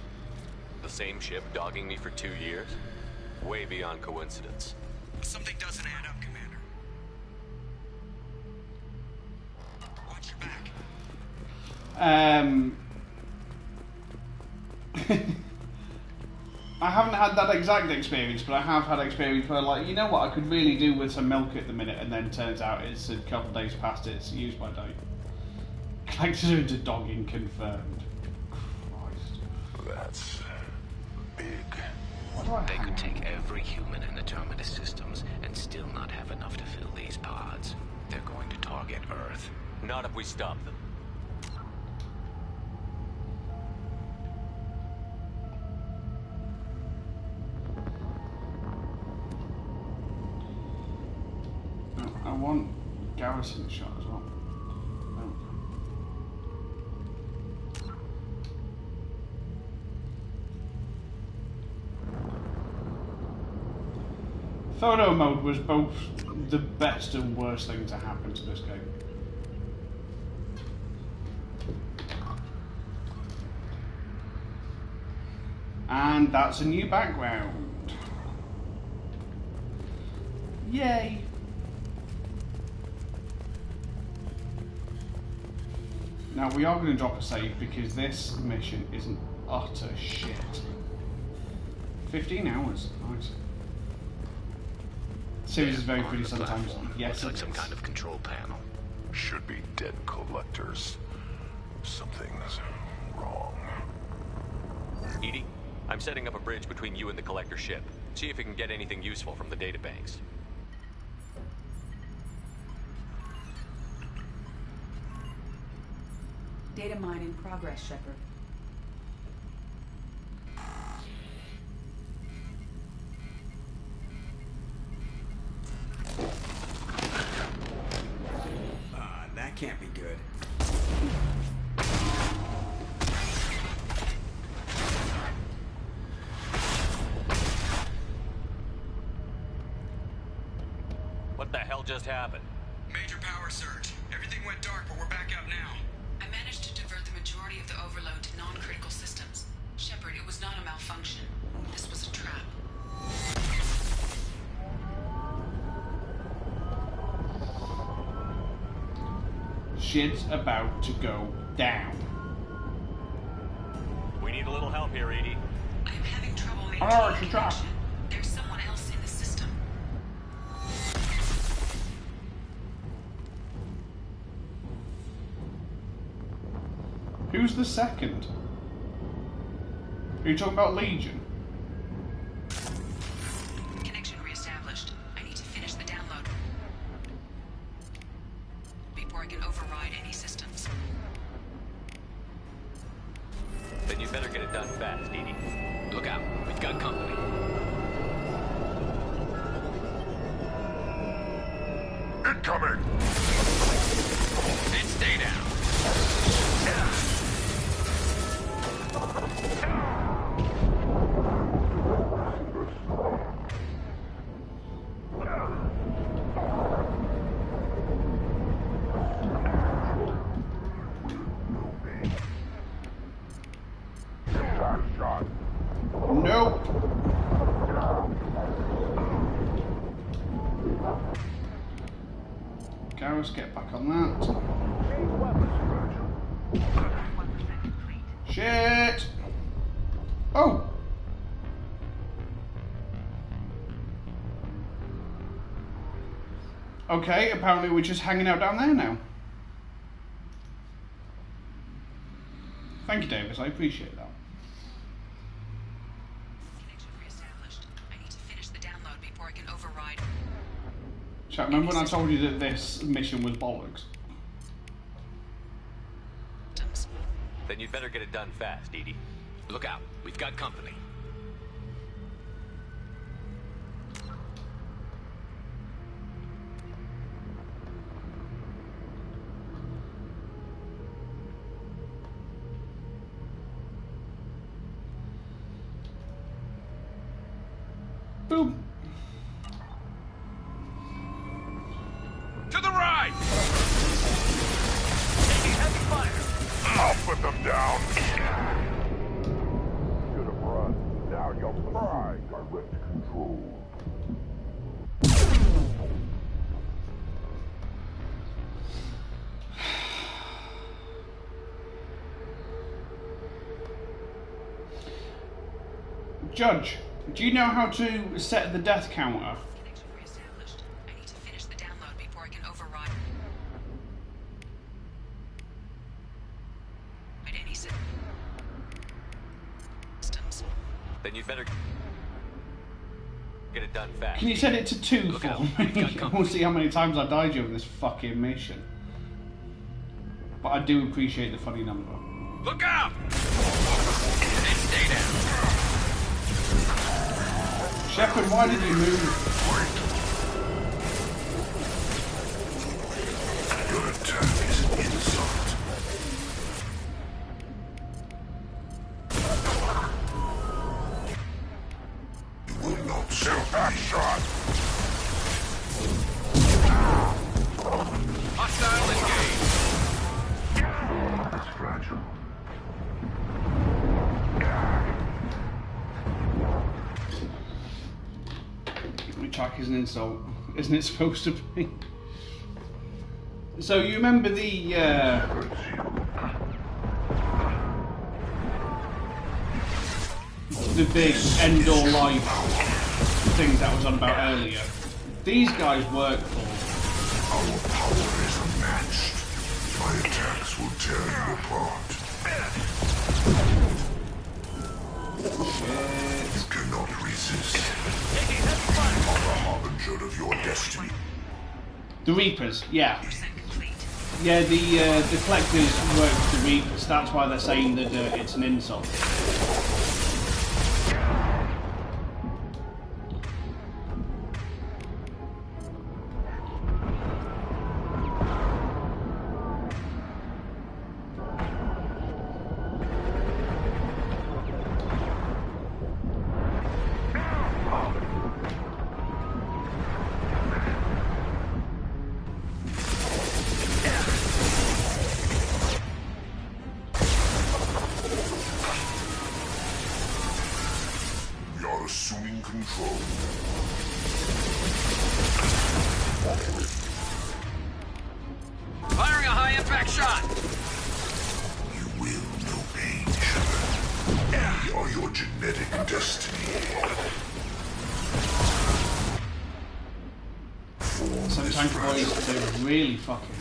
The same ship dogging me for 2 years? Way beyond coincidence. Something doesn't add up, Commander. Watch your back. I haven't had that exact experience, but I have had experience where, like, you know what, I could really do with some milk at the minute, and then turns out it's a couple of days past its use by date. Collectors are into dogging confirmed. Christ. That's big. They could take every human in the Terminus systems and still not have enough to fill these pods. They're going to target Earth. Not if we stop them. I want Garrison shot as well. Photo mode was both the best and worst thing to happen to this game. And that's a new background. Yay! Now we are going to drop a save because this mission is an utter shit. 15 hours, nice. Series is very pretty sometimes. Yes, looks like some kind of control panel. Should be dead collectors. Something's wrong. Edie, I'm setting up a bridge between you and the collector ship. See if you can get anything useful from the databanks. Data mine in progress, Shepard. That can't be good. What the hell just happened? Major power surge. Everything went dark, but we're back up now. I managed to divert the majority of the overload to non-critical systems. Shepard, it was not a malfunction. This was a trap. Shit's about to go down. We need a little help here, Edie. I am having trouble making Oh, it's a trap. connection. There's someone else in the system. Who's the second? Are you talking about Legion? Connection reestablished. I need to finish the download before I can override any systems. Then you better get it done fast, Edie. Look out, we've got company. Incoming! And stay down. Nope. Garrus, get back on that. Shit! Oh! Okay, apparently we're just hanging out down there now. Thank you, Davis, I appreciate that. Connection reestablished. I need to finish the download before I can override. Chat, remember when I told you that this mission was bollocks? Then you'd better get it done fast, Edie. Look out, we've got company. Boom. To the right! Taking heavy fire! I'll put them down! Should have run. Now apply direct control. Judge, do you know how to set the death counter? Connection reestablished. I need to finish the download before I can override any systems. Then you'd better get it done fast. Can you set it to 2 for me? We'll see how many times I died during this fucking mission. But I do appreciate the funny number. Look out! And stay down. Shepard, why did you move? Your attack is an insult. You will not shoot that shot. Hostile engaged. It's fragile. Attack is an insult, isn't it supposed to be? So you remember the big end-all life thing that was on about earlier? These guys work for. Our power is unmatched. My attacks will tear you apart. You cannot resist. You are the harbinger of your destiny. The Reapers, yeah. Yeah, the collectors work for the Reapers. That's why they're saying that it's an insult. Assuming control. Firing a high-impact shot. You will know pain, Shepard. We are your genetic destiny. Sometimes boys, they're really fucking.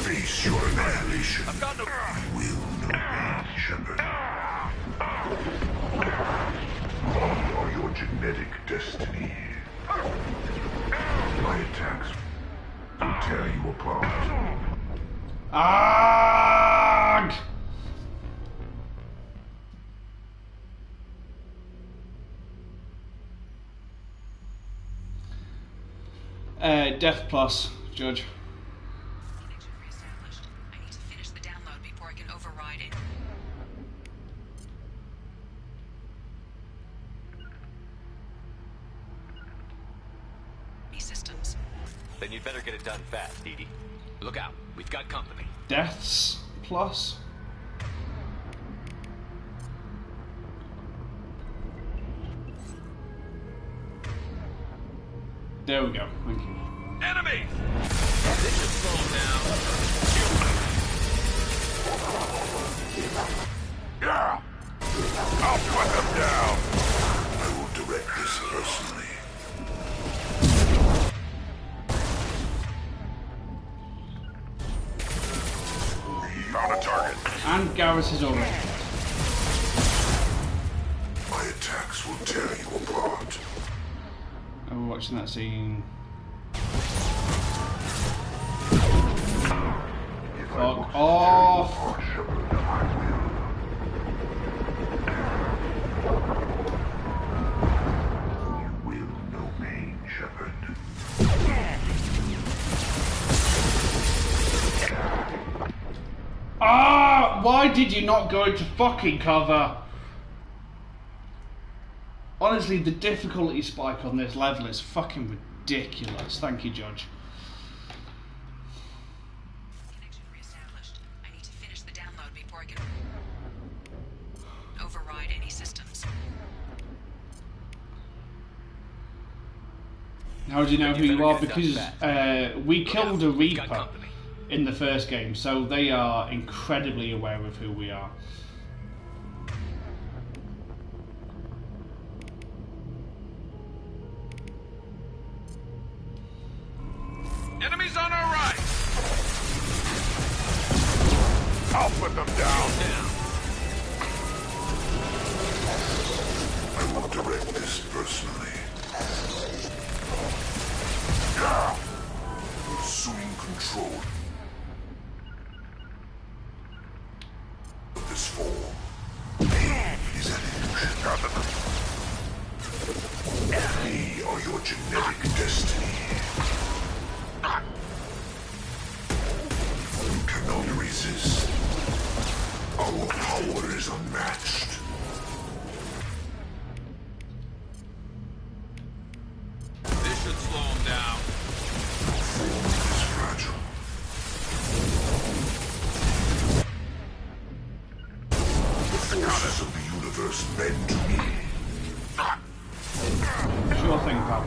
Face your annihilation. You will know pain, Shepard. We are your genetic destiny. My attacks will tear you apart. Arg! Death plus, Judge. Connection reestablished. I need to finish the download before I can override it. Systems. Then you'd better get it done fast, Dee Dee. Look out. We've got company. Deaths plus. There we go. Thank you. Enemy! This should slow him down. Yeah! I'll put them down! I will direct this personally. Found a target. And Garrus is already dead. My attacks will tear you apart. Oh, we're watching that scene. Fuck off! You will know pain, Shepard. Ah! Why did you not go into fucking cover? Honestly, the difficulty spike on this level is fucking ridiculous. Thank you, Judge. Connection reestablished. I need to finish the download before I can Override any systems. How do you know who you are? Because we killed a Reaper in the first game, so they are incredibly aware of who we are. Enemies on our right! I'll put them down. I will direct this personally. Assuming control of this form. Is that illusion? We are your genetic destiny. You cannot resist. Our power is unmatched. This should slow him down. Your form is fragile. The forces of the universe bend to me. Sure thing, pal.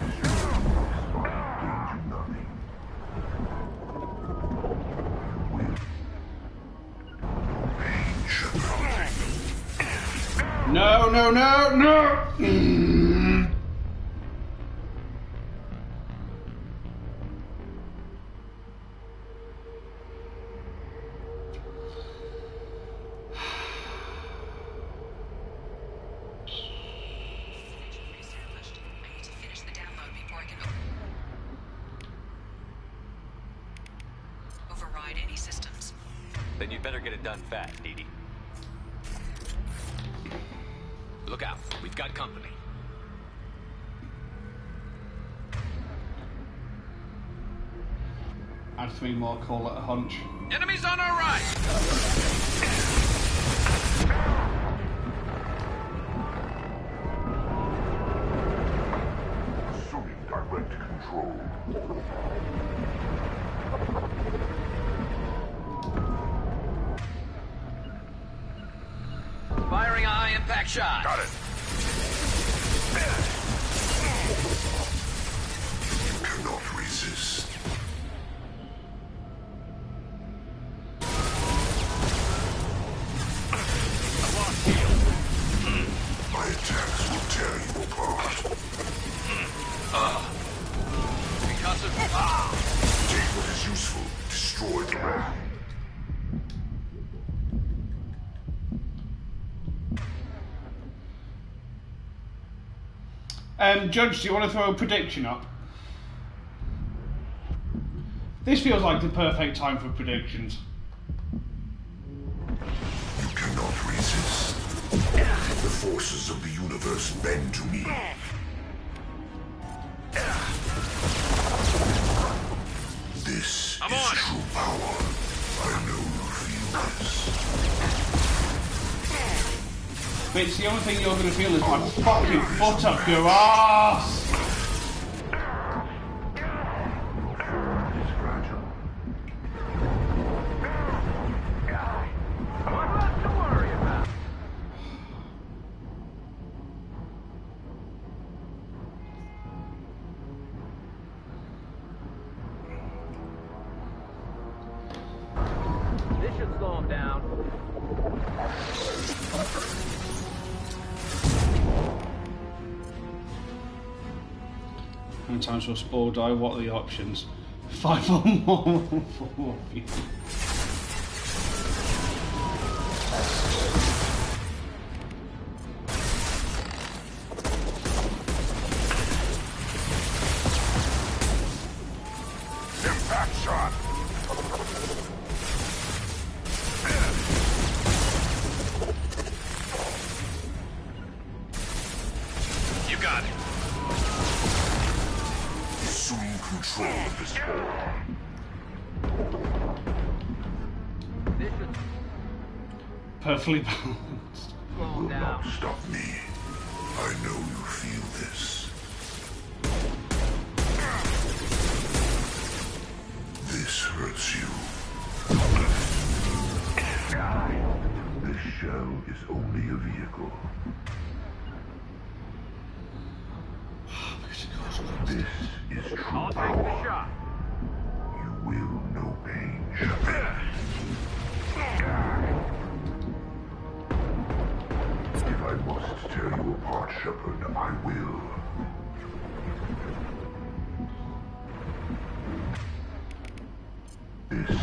No, no, no, no! Override any systems. Then you'd better get it done fast, Dee Dee. Look out, we've got company. Add 3 more, call it a hunch. Enemies on our right! Assuming direct control. Firing a high-impact shot. Got it. You cannot resist. My attacks will tear you apart. Concussive. Take what is useful, destroy the rest. Judge, do you want to throw a prediction up? This feels like the perfect time for predictions. You cannot resist. The forces of the universe bend to me. This is true power. I know you feel this. Bitch, the only thing you're going to feel is my fucking foot up your ass! This should slow him down. How many times will Spore die? What are the options? 5 or more. 4. Impact shot. You got it. Assuming control of this form. Perfectly balanced. You will not stop me. I know you feel this. This hurts you. This shell is only a vehicle. This is true power. You will know pain, Shepard. If I must tear you apart, Shepard, I will. This is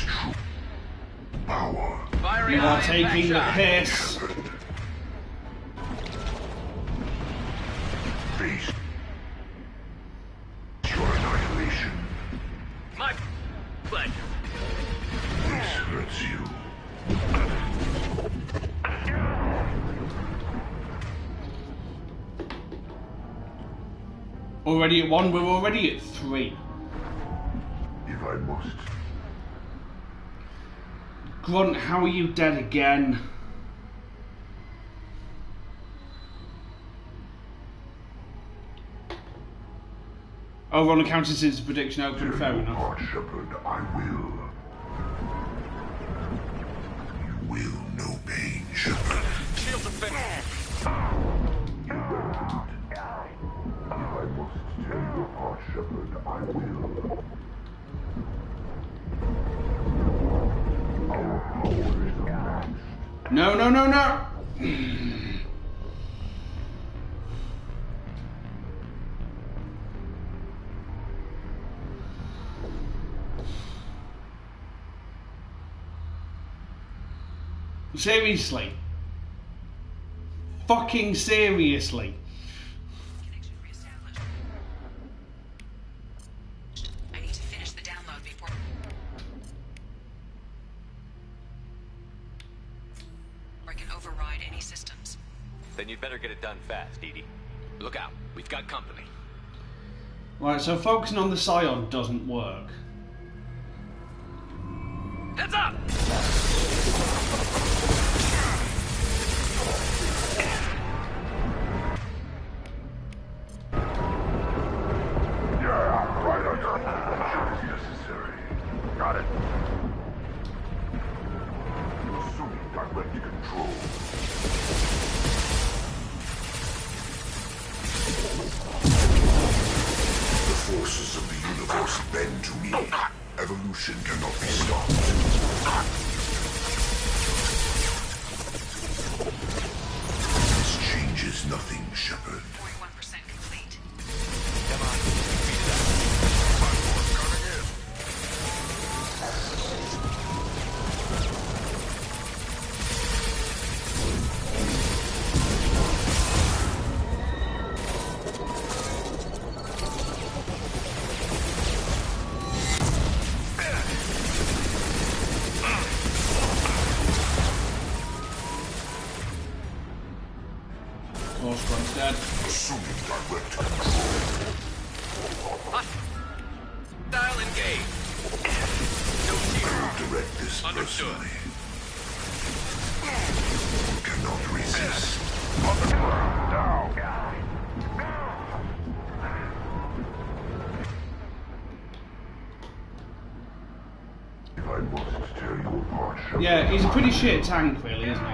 true power. You are taking the piss. Face your annihilation. My pleasure. This hurts you. Already at 1, we're already at 3. If I must. Grunt, how are you dead again? Oh, on account of since the prediction open, fair enough. Shepard, I will. You will know pain, Shepard. Shields are finished. Irrelevant. If I must tear you apart, Shepard, I will. Our power is unmatched. No, no, no, no! Seriously? Fucking seriously? I need to finish the download before... I can override any systems. Then you'd better get it done fast, Edie. Look out, we've got company. Right, so focusing on the Scion doesn't work. Heads up! Got it. Assuming direct control. The forces of the universe bend to me. Evolution cannot be stopped. This changes nothing, Shepard. 41% complete. Come on, speed it up. My force coming in. One's dead. Assuming direct control. Dial engage. No shield. Direct this Understood. personally. You cannot resist. If I must tear you apart, Shepard. Yeah, he's a pretty shit tank, really, isn't he?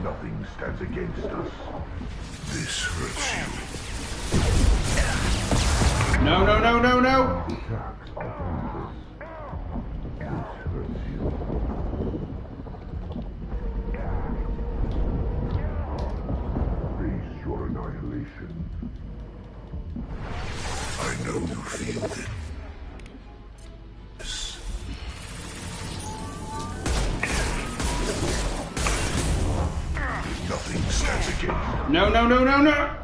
Nothing stands against us. This hurts you. No, no, no, no, no! Attacks are pointless. This hurts you. Face your annihilation. I know you feel this. Nothing stands against. No, no, no, no, no!